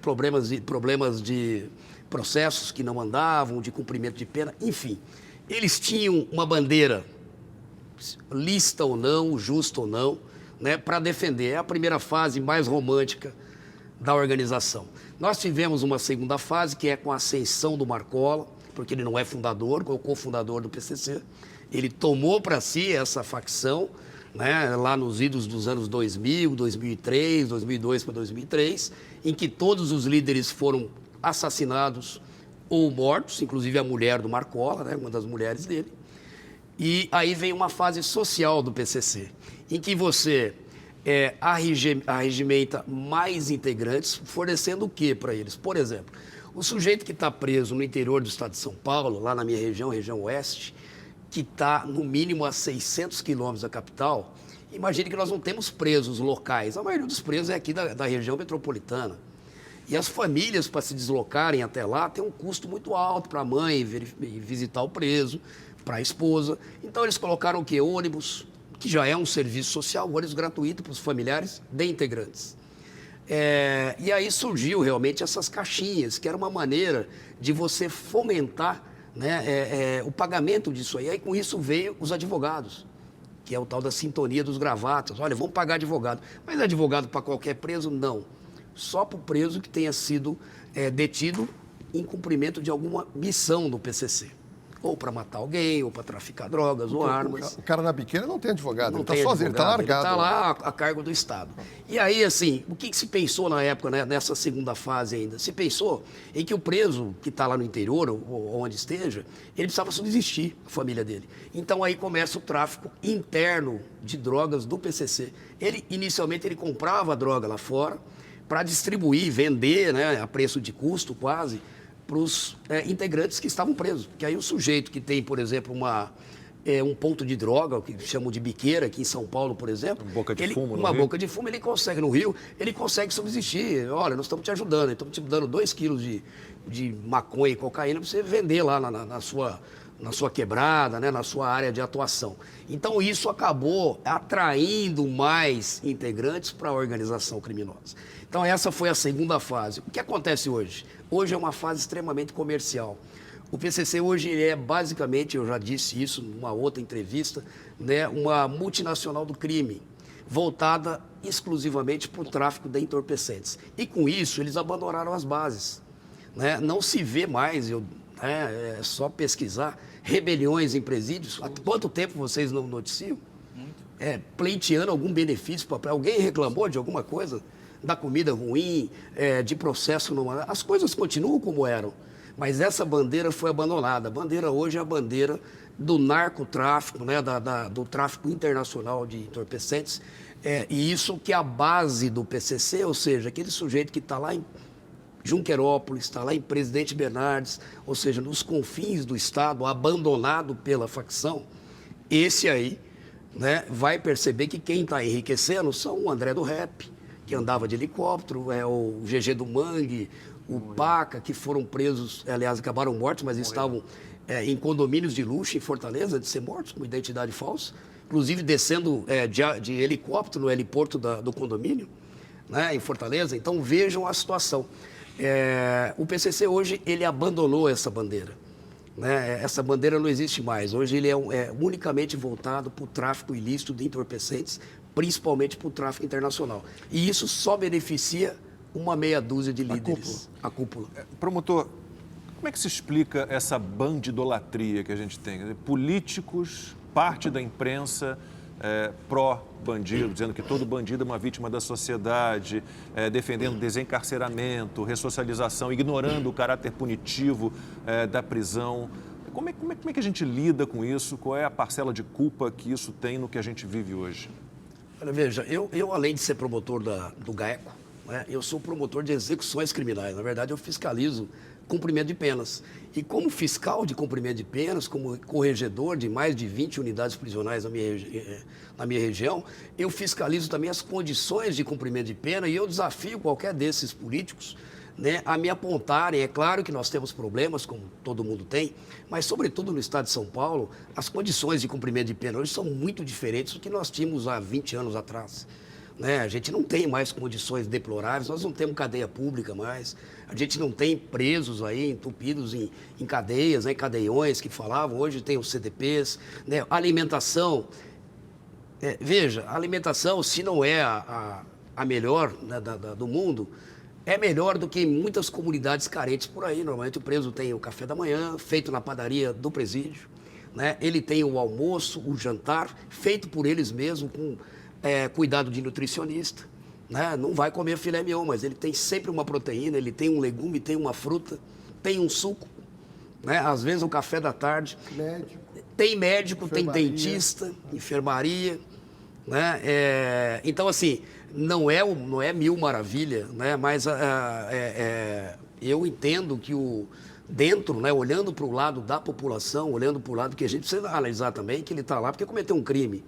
problemas de processos que não andavam, de cumprimento de pena, enfim. eles tinham uma bandeira, lícita ou não, justa ou não, né, para defender. É a primeira fase mais romântica da organização. Nós tivemos uma segunda fase, que é com a ascensão do Marcola, porque ele não é fundador, é o cofundador do PCC. Ele tomou para si essa facção, né, lá nos idos dos anos 2000, 2003, 2002 para 2003, em que todos os líderes foram assassinados ou mortos, inclusive a mulher do Marcola, né, uma das mulheres dele. E aí vem uma fase social do PCC, em que você arregimenta mais integrantes, fornecendo o quê para eles? Por exemplo, o sujeito que está preso no interior do estado de São Paulo, lá na minha região, região oeste, que está no mínimo a 600 quilômetros da capital, imagine que nós não temos presos locais, a maioria dos presos é aqui da região metropolitana. E as famílias, para se deslocarem até lá, tem um custo muito alto para a mãe visitar o preso, para a esposa. Então eles colocaram o quê? Ônibus, que já é um serviço social, ônibus gratuito para os familiares de integrantes. E aí surgiu realmente essas caixinhas, que era uma maneira de você fomentar, né, o pagamento disso aí. Aí com isso veio os advogados, que é o tal da sintonia dos gravatas. Olha, vamos pagar advogado. Mas advogado para qualquer preso? Não. Só para o preso que tenha sido detido em cumprimento de alguma missão do PCC. Ou para matar alguém, ou para traficar drogas ou armas. O cara na biqueira não tem advogado, Não ele está tem sozinho, ele está advogado, largado. Ele está lá a cargo do Estado. E aí, assim, o que se pensou na época, né, nessa segunda fase ainda? Se pensou em que o preso que está lá no interior, ou onde esteja, ele precisava subsistir, a família dele. Então aí começa o tráfico interno de drogas do PCC. Inicialmente, ele comprava a droga lá fora para distribuir, vender, né, a preço de custo quase, para os integrantes que estavam presos. Porque aí o sujeito que tem, por exemplo, um ponto de droga, o que chamam de biqueira, aqui em São Paulo, por exemplo. Boca de fumo, uma boca de fumo, ele consegue, no Rio, ele consegue subsistir. Olha, nós estamos te ajudando, estamos te dando 2 quilos de maconha e cocaína para você vender lá na sua quebrada, né, na sua área de atuação. Então isso acabou atraindo mais integrantes para a organização criminosa. Então essa foi a segunda fase. O que acontece hoje? Hoje é uma fase extremamente comercial. O PCC hoje é basicamente, eu já disse isso numa outra entrevista, né, uma multinacional do crime, voltada exclusivamente para o tráfico de entorpecentes. E com isso eles abandonaram as bases. Né? Não se vê mais, é só pesquisar, rebeliões em presídios. Há quanto tempo vocês não noticiam? Pleiteando algum benefício para alguém reclamou de alguma coisa, da comida ruim, de processo. As coisas continuam como eram, mas essa bandeira foi abandonada. A bandeira hoje é a bandeira do narcotráfico, né, do tráfico internacional de entorpecentes. E isso que é a base do PCC, ou seja, aquele sujeito que está lá em Junquerópolis, está lá em Presidente Bernardes, ou seja, nos confins do Estado, abandonado pela facção, esse aí, né, vai perceber que quem está enriquecendo são o André do Rap, que andava de helicóptero, o GG do Mangue, o Paca, que foram presos, aliás, acabaram mortos, mas estavam em condomínios de luxo em Fortaleza, de ser mortos com identidade falsa, inclusive descendo de helicóptero no heliporto do condomínio, né, em Fortaleza. Então vejam a situação. O PCC hoje, ele abandonou essa bandeira. Né? Essa bandeira não existe mais. Hoje ele é unicamente voltado para o tráfico ilícito de entorpecentes, principalmente para o tráfico internacional. E isso só beneficia uma meia dúzia de líderes. A cúpula. Promotor, como é que se explica essa bandidolatria que a gente tem? Quer dizer, políticos, parte da imprensa pró-bandido, dizendo que todo bandido é uma vítima da sociedade, defendendo desencarceramento, ressocialização, ignorando o caráter punitivo da prisão. Como é que a gente lida com isso? Qual é a parcela de culpa que isso tem no que a gente vive hoje? Olha, veja, eu além de ser promotor do GAECO, né, eu sou promotor de execuções criminais. Na verdade, eu fiscalizo cumprimento de penas. E como fiscal de cumprimento de penas, como corregedor de mais de 20 unidades prisionais na minha região, eu fiscalizo também as condições de cumprimento de pena e eu desafio qualquer desses políticos, né, a me apontarem. É claro que nós temos problemas, como todo mundo tem, mas, sobretudo no estado de São Paulo, as condições de cumprimento de pena hoje são muito diferentes do que nós tínhamos há 20 anos atrás. né? A gente não tem mais condições deploráveis, nós não temos cadeia pública mais, a gente não tem presos aí, entupidos em cadeias, né? Cadeiões que falavam, hoje tem os CDPs, né? Alimentação, veja, a alimentação, se não é a melhor, né, do mundo, é melhor do que em muitas comunidades carentes por aí. Normalmente o preso tem o café da manhã, feito na padaria do presídio, né? Ele tem o almoço, o jantar, feito por eles mesmos, com cuidado de nutricionista, né? Não vai comer filé mignon, mas ele tem sempre uma proteína, ele tem um legume, tem uma fruta, tem um suco, né? Às vezes o café da tarde. Tem médico, tem dentista, enfermaria, né? Então, assim, não é mil maravilha, né? Mas eu entendo que dentro, né, olhando para o lado da população, olhando para o lado que a gente precisa analisar também, que ele está lá porque cometeu um crime.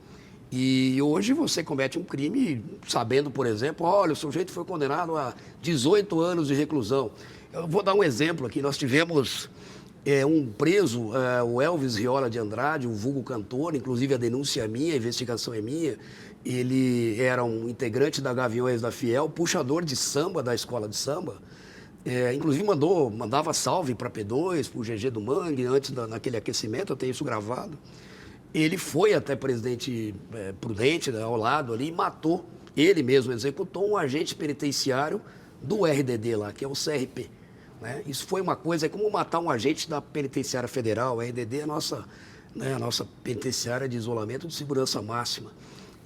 E hoje você comete um crime sabendo, por exemplo, olha, o sujeito foi condenado a 18 anos de reclusão. Eu vou dar um exemplo aqui. Nós tivemos um preso, o Elvis Riola de Andrade, o vulgo cantor, inclusive a denúncia é minha, a investigação é minha. Ele era um integrante da Gaviões da Fiel, puxador de samba da escola de samba. Inclusive mandava salve para P2, para o GG do Mangue, antes naquele aquecimento, eu tenho isso gravado. Ele foi até Presidente Prudente, né, ao lado ali, e matou, ele mesmo executou um agente penitenciário do RDD lá, que é o CRP. Né? Isso foi uma coisa, é como matar um agente da Penitenciária Federal. A RDD é a nossa penitenciária de isolamento de segurança máxima.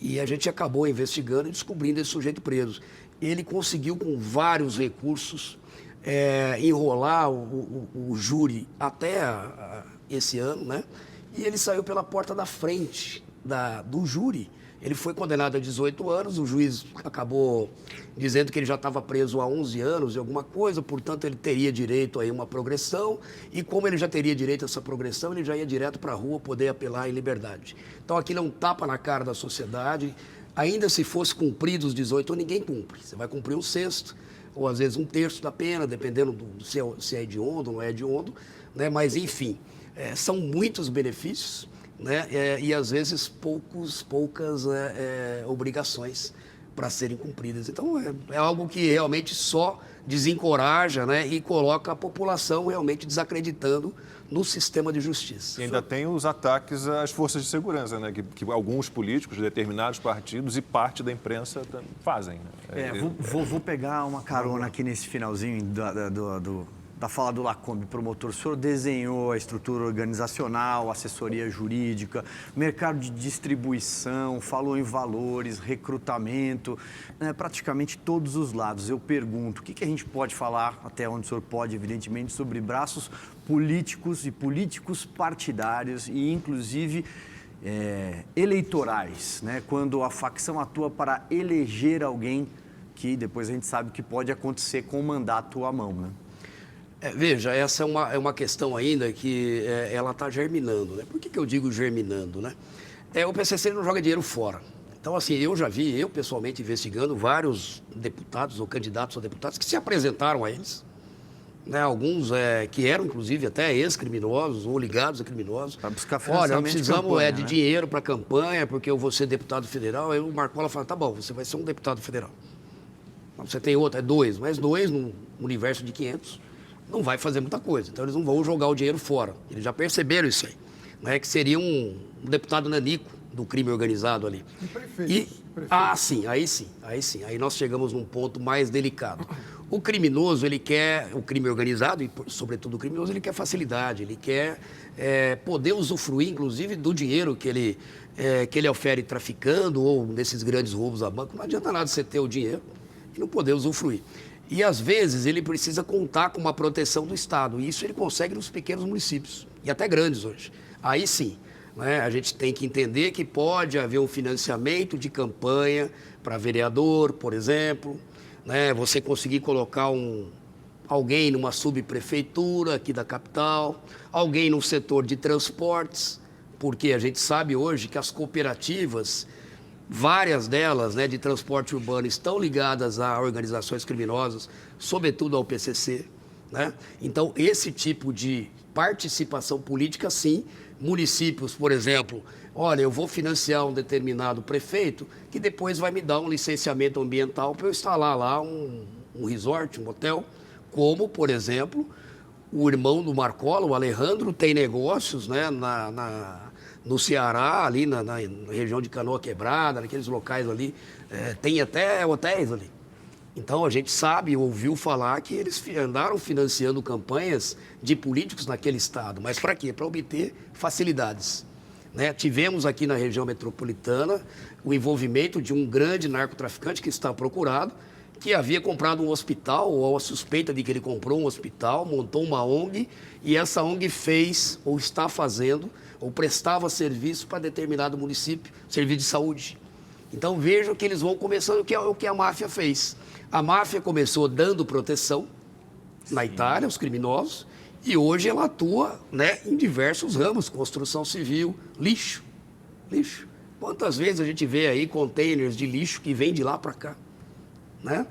E a gente acabou investigando e descobrindo esse sujeito preso. Ele conseguiu, com vários recursos, enrolar o júri até esse ano, né? E ele saiu pela porta da frente do júri. Ele foi condenado a 18 anos, o juiz acabou dizendo que ele já estava preso há 11 anos e alguma coisa, portanto ele teria direito a uma progressão, e como ele já teria direito a essa progressão, ele já ia direto para a rua poder apelar em liberdade. Então aquilo é um tapa na cara da sociedade. Ainda se fosse cumprido os 18 anos, ninguém cumpre. Você vai cumprir um sexto, ou às vezes um terço da pena, dependendo se é hediondo ou não é hediondo, né? Mas enfim, são muitos benefícios, né? E às vezes poucas obrigações para serem cumpridas. Então é algo que realmente só desencoraja, né? E coloca a população realmente desacreditando no sistema de justiça. E ainda tem os ataques às forças de segurança, né? Que alguns políticos de determinados partidos e parte da imprensa fazem. Né? Vou pegar uma carona aqui nesse finalzinho da fala do Lacombe, promotor. O senhor desenhou a estrutura organizacional, assessoria jurídica, mercado de distribuição, falou em valores, recrutamento, né, praticamente todos os lados. Eu pergunto, o que a gente pode falar, até onde o senhor pode, evidentemente, sobre braços políticos e políticos partidários e, inclusive, eleitorais, né, quando a facção atua para eleger alguém que depois a gente sabe que pode acontecer com o mandato à mão, né? Veja, essa é uma questão ainda que ela está germinando, né? Por que eu digo germinando, né? O PCC não joga dinheiro fora. Então, assim, eu pessoalmente investigando vários deputados ou candidatos a deputados que se apresentaram a eles, né? Alguns que eram, inclusive, até ex-criminosos ou ligados a criminosos. Para buscar financiamento. Olha, nós precisamos de campanha, de dinheiro para a campanha, porque eu vou ser deputado federal. Aí o Marcola fala, tá bom, você vai ser um deputado federal. Você tem outro, dois, mas dois num universo de 500. Não vai fazer muita coisa. Então, eles não vão jogar o dinheiro fora. Eles já perceberam isso aí. Né? Que seria um deputado nanico do crime organizado ali. E prefeitos. Sim. Aí nós chegamos num ponto mais delicado. O criminoso, ele quer, o crime organizado, e sobretudo o criminoso, ele quer facilidade. Ele quer poder usufruir, inclusive, do dinheiro que ele ofere traficando ou nesses grandes roubos a banco. Não adianta nada você ter o dinheiro e não poder usufruir. E, às vezes, ele precisa contar com uma proteção do Estado. E isso ele consegue nos pequenos municípios, e até grandes hoje. Aí sim, né, a gente tem que entender que pode haver um financiamento de campanha para vereador, por exemplo. Né, você conseguir colocar alguém numa subprefeitura aqui da capital, alguém no setor de transportes, porque a gente sabe hoje que as cooperativas, várias delas, né, de transporte urbano, estão ligadas a organizações criminosas, sobretudo ao PCC. né? Então, esse tipo de participação política, sim. Municípios, por exemplo, olha, eu vou financiar um determinado prefeito que depois vai me dar um licenciamento ambiental para eu instalar lá um resort, um hotel, como, por exemplo, o irmão do Marcola, o Alejandro, tem negócios, né, no Ceará, ali na região de Canoa Quebrada, naqueles locais ali, tem até hotéis ali. Então, a gente sabe, ouviu falar que eles andaram financiando campanhas de políticos naquele estado. Mas para quê? Para obter facilidades, né? Tivemos aqui na região metropolitana o envolvimento de um grande narcotraficante que está procurado, que havia comprado um hospital, ou a suspeita de que ele comprou um hospital, montou uma ONG, e essa ONG fez, ou está fazendo, ou prestava serviço para determinado município, serviço de saúde. Então, vejam que eles vão começando o que a máfia fez. A máfia começou dando proteção na Itália, aos criminosos, e hoje ela atua, né, em diversos ramos, construção civil, lixo. Quantas vezes a gente vê aí containers de lixo que vêm de lá para cá, né?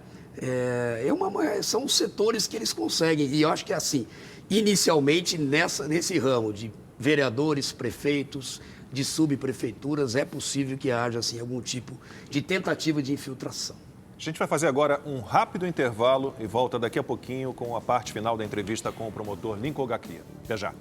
São setores que eles conseguem, e eu acho que é assim, inicialmente nesse ramo de vereadores, prefeitos, de subprefeituras, é possível que haja assim, algum tipo de tentativa de infiltração. A gente vai fazer agora um rápido intervalo e volta daqui a pouquinho com a parte final da entrevista com o promotor Lincoln Gakia. Até já.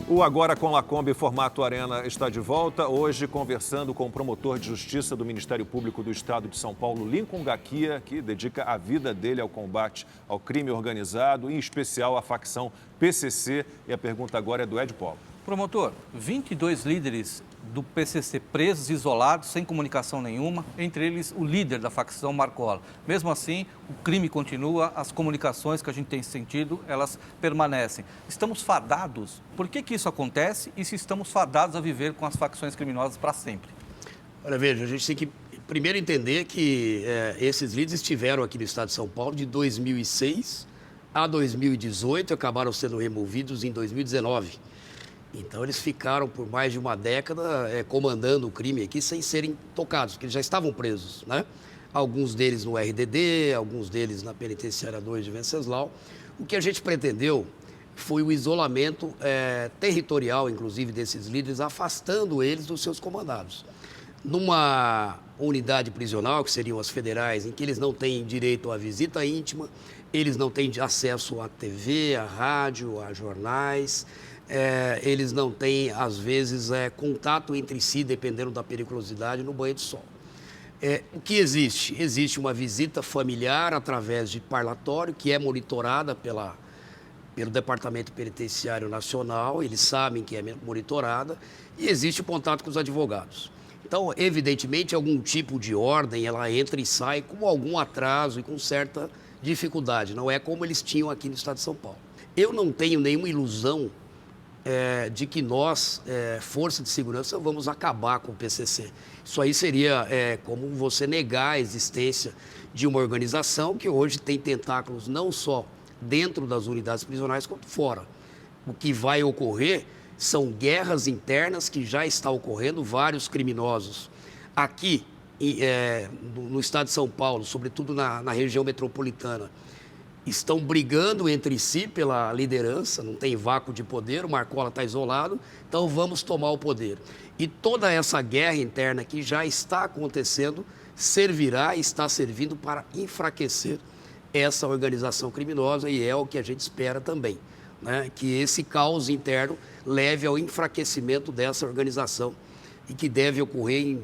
O Agora com Lacombe formato Arena está de volta, hoje conversando com o promotor de justiça do Ministério Público do Estado de São Paulo, Lincoln Gakia, que dedica a vida dele ao combate ao crime organizado, em especial à facção PCC. E a pergunta agora é do Ed Paulo. Promotor, 22 líderes do PCC presos, isolados, sem comunicação nenhuma, entre eles o líder da facção Marcola. Mesmo assim, o crime continua, as comunicações que a gente tem sentido, elas permanecem. Estamos fadados? Por que isso acontece e se estamos fadados a viver com as facções criminosas para sempre? Olha, veja, a gente tem que primeiro entender que esses líderes estiveram aqui no estado de São Paulo de 2006 a 2018 e acabaram sendo removidos em 2019. Então, eles ficaram por mais de uma década comandando o crime aqui sem serem tocados, porque eles já estavam presos, né? Alguns deles no RDD, alguns deles na Penitenciária 2 de Venceslau. O que a gente pretendeu foi o isolamento territorial, inclusive, desses líderes, afastando eles dos seus comandados. Numa unidade prisional, que seriam as federais, em que eles não têm direito à visita íntima, eles não têm acesso à TV, à rádio, a jornais... eles não têm, às vezes, contato entre si, dependendo da periculosidade, no banho de sol. O que existe? Existe uma visita familiar através de parlatório, que é monitorada pelo Departamento Penitenciário Nacional, eles sabem que é monitorada, e existe o contato com os advogados. Então, evidentemente, algum tipo de ordem, ela entra e sai com algum atraso e com certa dificuldade. Não é como eles tinham aqui no estado de São Paulo. Eu não tenho nenhuma ilusão de que nós, Força de Segurança, vamos acabar com o PCC. Isso aí seria como você negar a existência de uma organização que hoje tem tentáculos não só dentro das unidades prisionais, quanto fora. O que vai ocorrer são guerras internas que já estão ocorrendo, vários criminosos aqui no estado de São Paulo, sobretudo na região metropolitana, estão brigando entre si pela liderança, não tem vácuo de poder, o Marcola está isolado, então vamos tomar o poder. E toda essa guerra interna que já está acontecendo servirá e está servindo para enfraquecer essa organização criminosa e é o que a gente espera também, né? Que esse caos interno leve ao enfraquecimento dessa organização e que deve ocorrer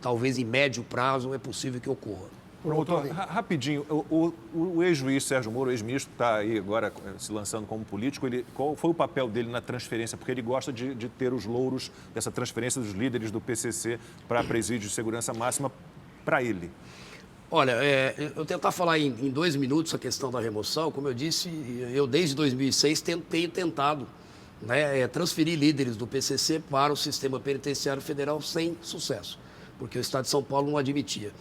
talvez em médio prazo, é possível que ocorra. Promotor, rapidinho, o ex-juiz Sérgio Moro, ex-ministro, está aí agora se lançando como político. Qual foi o papel dele na transferência? Porque ele gosta de ter os louros dessa transferência dos líderes do PCC para presídio de segurança máxima para ele. Olha, eu tentar falar em 2 minutos a questão da remoção, como eu disse, eu desde 2006 tenho tentado, né, transferir líderes do PCC para o sistema penitenciário federal sem sucesso, porque o Estado de São Paulo não admitia.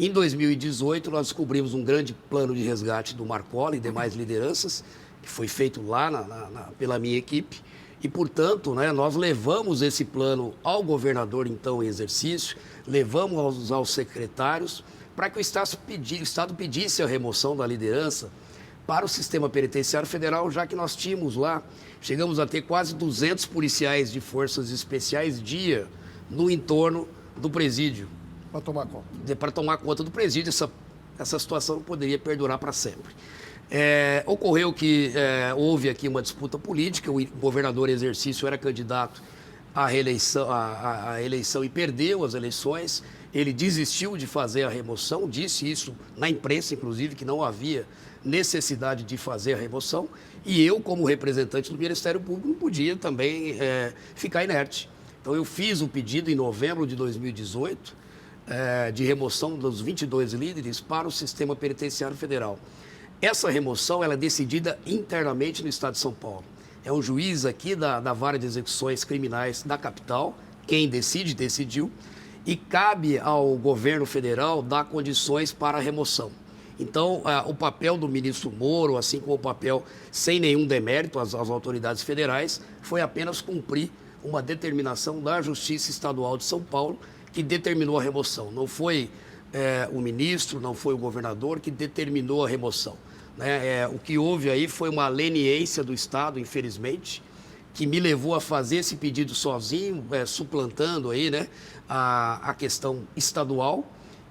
Em 2018, nós descobrimos um grande plano de resgate do Marcola e demais lideranças, que foi feito lá pela minha equipe, E, portanto, né, nós levamos esse plano ao governador, então, em exercício, levamos aos secretários para que o Estado pedisse a remoção da liderança para o sistema penitenciário federal, já que nós tínhamos lá, chegamos a ter quase 200 policiais de forças especiais dia no entorno do presídio. Para tomar conta. Para tomar conta do presídio, essa situação não poderia perdurar para sempre. Ocorreu que houve aqui uma disputa política, o governador em exercício era candidato à eleição e perdeu as eleições. Ele desistiu de fazer a remoção, disse isso na imprensa, inclusive, que não havia necessidade de fazer a remoção. E eu, como representante do Ministério Público, não podia também ficar inerte. Então, eu fiz o pedido em novembro de 2018 de remoção dos 22 líderes para o sistema penitenciário federal. Essa remoção ela é decidida internamente no Estado de São Paulo. É um juiz aqui da Vara de Execuções Criminais da capital, quem decidiu, e cabe ao governo federal dar condições para a remoção. Então, o papel do ministro Moro, assim como o papel sem nenhum demérito às autoridades federais, foi apenas cumprir uma determinação da Justiça Estadual de São Paulo, que determinou a remoção. Não foi o ministro, não foi o governador que determinou a remoção. O que houve aí foi uma leniência do Estado, infelizmente, que me levou a fazer esse pedido sozinho, suplantando aí, né, a questão estadual,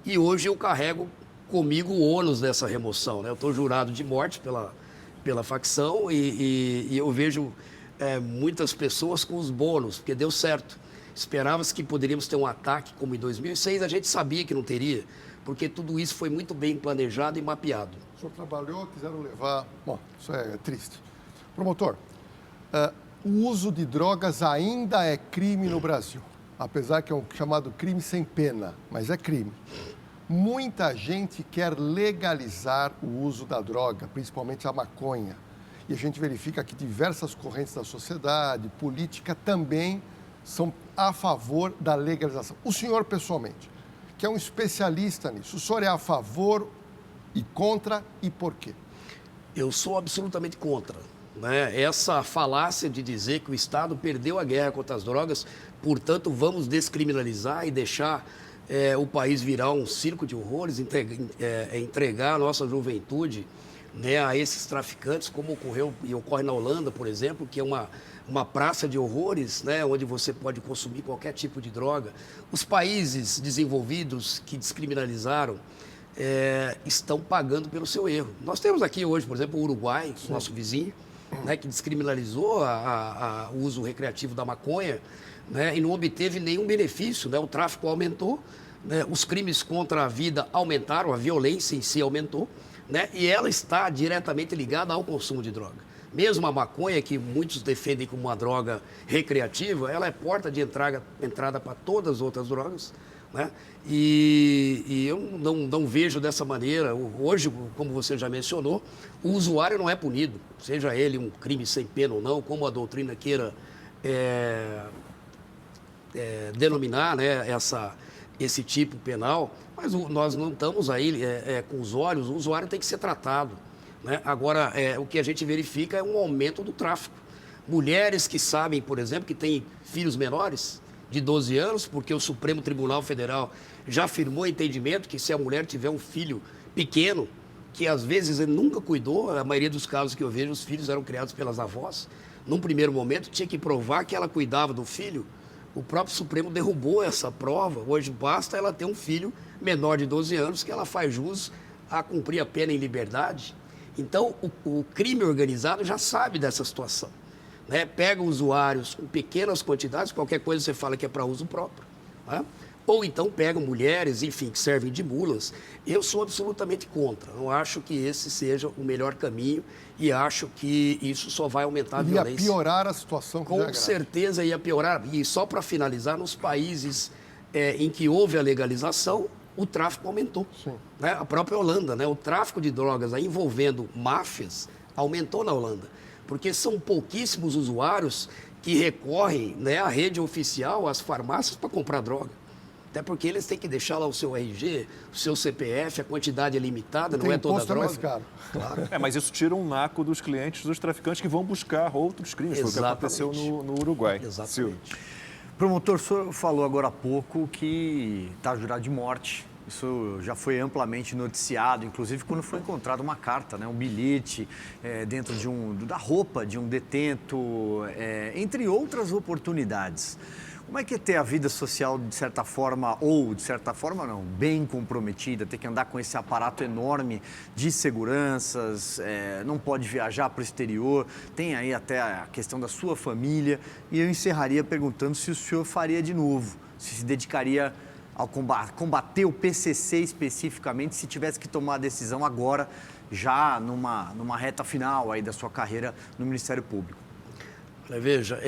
e hoje eu carrego comigo o ônus dessa remoção. Né? Eu estou jurado de morte pela facção e eu vejo muitas pessoas com os bônus, porque deu certo. Esperava-se que poderíamos ter um ataque como em 2006, a gente sabia que não teria, porque tudo isso foi muito bem planejado e mapeado. O senhor trabalhou, quiseram levar... Bom, isso é triste. Promotor, o uso de drogas ainda é crime no Brasil, apesar que é um chamado crime sem pena, mas é crime. Muita gente quer legalizar o uso da droga, principalmente a maconha. E a gente verifica que diversas correntes da sociedade, política, também são a favor da legalização. O senhor, pessoalmente, que é um especialista nisso, o senhor é a favor e contra e por quê? Eu sou absolutamente contra. Né? Essa falácia de dizer que o Estado perdeu a guerra contra as drogas, portanto, vamos descriminalizar e deixar o país virar um circo de horrores, entregar a nossa juventude, né, a esses traficantes, como ocorreu e ocorre na Holanda, por exemplo, que é uma praça de horrores, né, onde você pode consumir qualquer tipo de droga. Os países desenvolvidos que descriminalizaram estão pagando pelo seu erro. Nós temos aqui hoje, por exemplo, o Uruguai, nosso vizinho, né, que descriminalizou o uso recreativo da maconha, né, e não obteve nenhum benefício. Né, o tráfico aumentou, né, os crimes contra a vida aumentaram, a violência em si aumentou, né, e ela está diretamente ligada ao consumo de droga. Mesmo a maconha, que muitos defendem como uma droga recreativa, ela é porta de entrada para todas as outras drogas. Né? E eu não vejo dessa maneira. Hoje, como você já mencionou, o usuário não é punido, seja ele um crime sem pena ou não, como a doutrina queira denominar, né, esse tipo penal, mas nós não estamos aí com os olhos, o usuário tem que ser tratado. Né? Agora, o que a gente verifica é um aumento do tráfico. Mulheres que sabem, por exemplo, que têm filhos menores de 12 anos, porque o Supremo Tribunal Federal já afirmou entendimento que se a mulher tiver um filho pequeno, que às vezes ele nunca cuidou, a maioria dos casos que eu vejo, os filhos eram criados pelas avós, num primeiro momento tinha que provar que ela cuidava do filho, o próprio Supremo derrubou essa prova, hoje basta ela ter um filho menor de 12 anos que ela faz jus a cumprir a pena em liberdade. Então, o crime organizado já sabe dessa situação. Né? Pega usuários com pequenas quantidades, qualquer coisa você fala que é para uso próprio. Né? Ou então pegam mulheres, enfim, que servem de mulas. Eu sou absolutamente contra. Não acho que esse seja o melhor caminho e acho que isso só vai aumentar a violência. Ia piorar a situação. Com certeza ia piorar. E só para finalizar, nos países em que houve a legalização, o tráfico aumentou. Né? A própria Holanda, né? O tráfico de drogas envolvendo máfias aumentou na Holanda, porque são pouquíssimos usuários que recorrem, né, à rede oficial, às farmácias, para comprar droga. Até porque eles têm que deixar lá o seu RG, o seu CPF, a quantidade é limitada, não Tem é toda imposto, é droga. mais caro. Claro. Mas isso tira um naco dos clientes, dos traficantes que vão buscar outros crimes. Foi o que aconteceu no Uruguai. Exatamente. Silvio. Promotor, o senhor falou agora há pouco que está jurado de morte. Isso já foi amplamente noticiado, inclusive quando foi encontrada uma carta, né, um bilhete dentro da roupa de um detento, entre outras oportunidades. Como é que é ter a vida social, de certa forma, ou de certa forma não, bem comprometida, ter que andar com esse aparato enorme de seguranças, não pode viajar para o exterior, tem aí até a questão da sua família. E eu encerraria perguntando se o senhor faria de novo, se dedicaria ao combater o PCC especificamente, se tivesse que tomar a decisão agora, já numa reta final aí da sua carreira no Ministério Público. Olha, veja,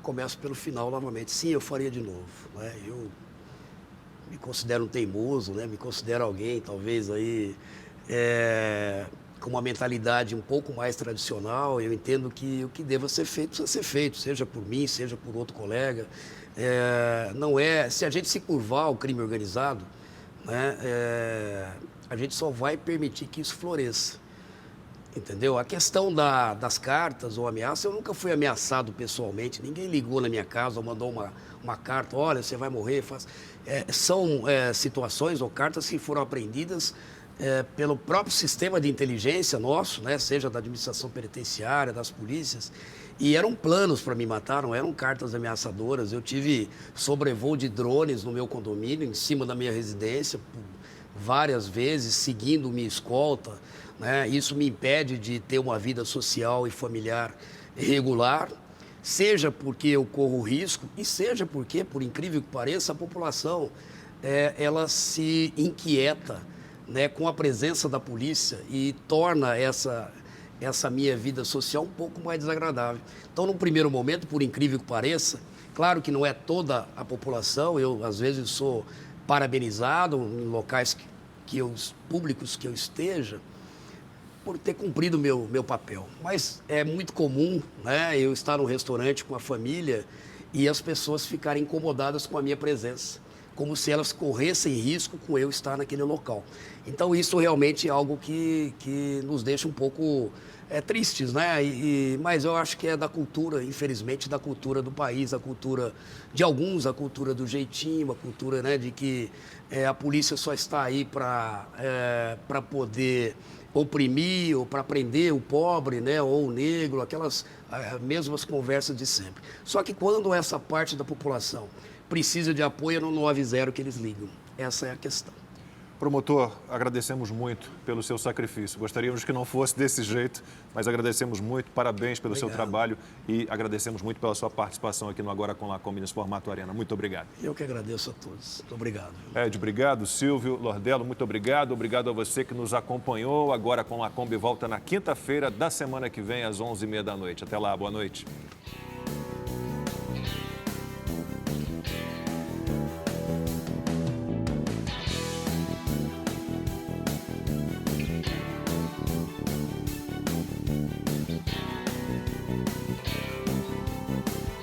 começo pelo final novamente. Sim, eu faria de novo. Né? Eu me considero um teimoso, né? Me considero alguém, talvez, aí, com uma mentalidade um pouco mais tradicional. Eu entendo que o que deva ser feito precisa ser feito, seja por mim, seja por outro colega. Se a gente se curvar ao crime organizado, né? A gente só vai permitir que isso floresça. Entendeu? A questão das cartas ou ameaças, eu nunca fui ameaçado pessoalmente, ninguém ligou na minha casa ou mandou uma carta, olha, você vai morrer. São situações ou cartas que foram apreendidas pelo próprio sistema de inteligência nosso, né? Seja da administração penitenciária, das polícias, e eram planos para me matar, não eram cartas ameaçadoras. Eu tive sobrevoo de drones no meu condomínio, em cima da minha residência, várias vezes, seguindo minha escolta. Né? Isso me impede de ter uma vida social e familiar regular, seja porque eu corro risco e seja porque, por incrível que pareça, a população ela se inquieta, né, com a presença da polícia e torna essa minha vida social um pouco mais desagradável. Então, num primeiro momento, por incrível que pareça, claro que não é toda a população, eu às vezes sou parabenizado em locais públicos que eu esteja, por ter cumprido meu papel. Mas é muito comum, né, eu estar num restaurante com a família e as pessoas ficarem incomodadas com a minha presença, como se elas corressem risco com eu estar naquele local. Então, isso realmente é algo que nos deixa um pouco tristes, né? Mas eu acho que é da cultura, infelizmente, da cultura do país, a cultura de alguns, a cultura do jeitinho, a cultura, né, de que a polícia só está aí para poder oprimir ou para prender o pobre, né, ou o negro, aquelas mesmas conversas de sempre. Só que quando essa parte da população precisa de apoio, é no 90 que eles ligam. Essa é a questão. Promotor, agradecemos muito pelo seu sacrifício. Gostaríamos que não fosse desse jeito, mas agradecemos muito, parabéns pelo seu trabalho e agradecemos muito pela sua participação aqui no Agora com Lacombe nesse formato Arena. Muito obrigado. Eu que agradeço a todos. Muito obrigado. Ed, obrigado. Silvio, Lordelo, muito obrigado. Obrigado a você que nos acompanhou. Agora com Lacombe volta na quinta-feira da semana que vem, às 11h30 da noite. Até lá, boa noite.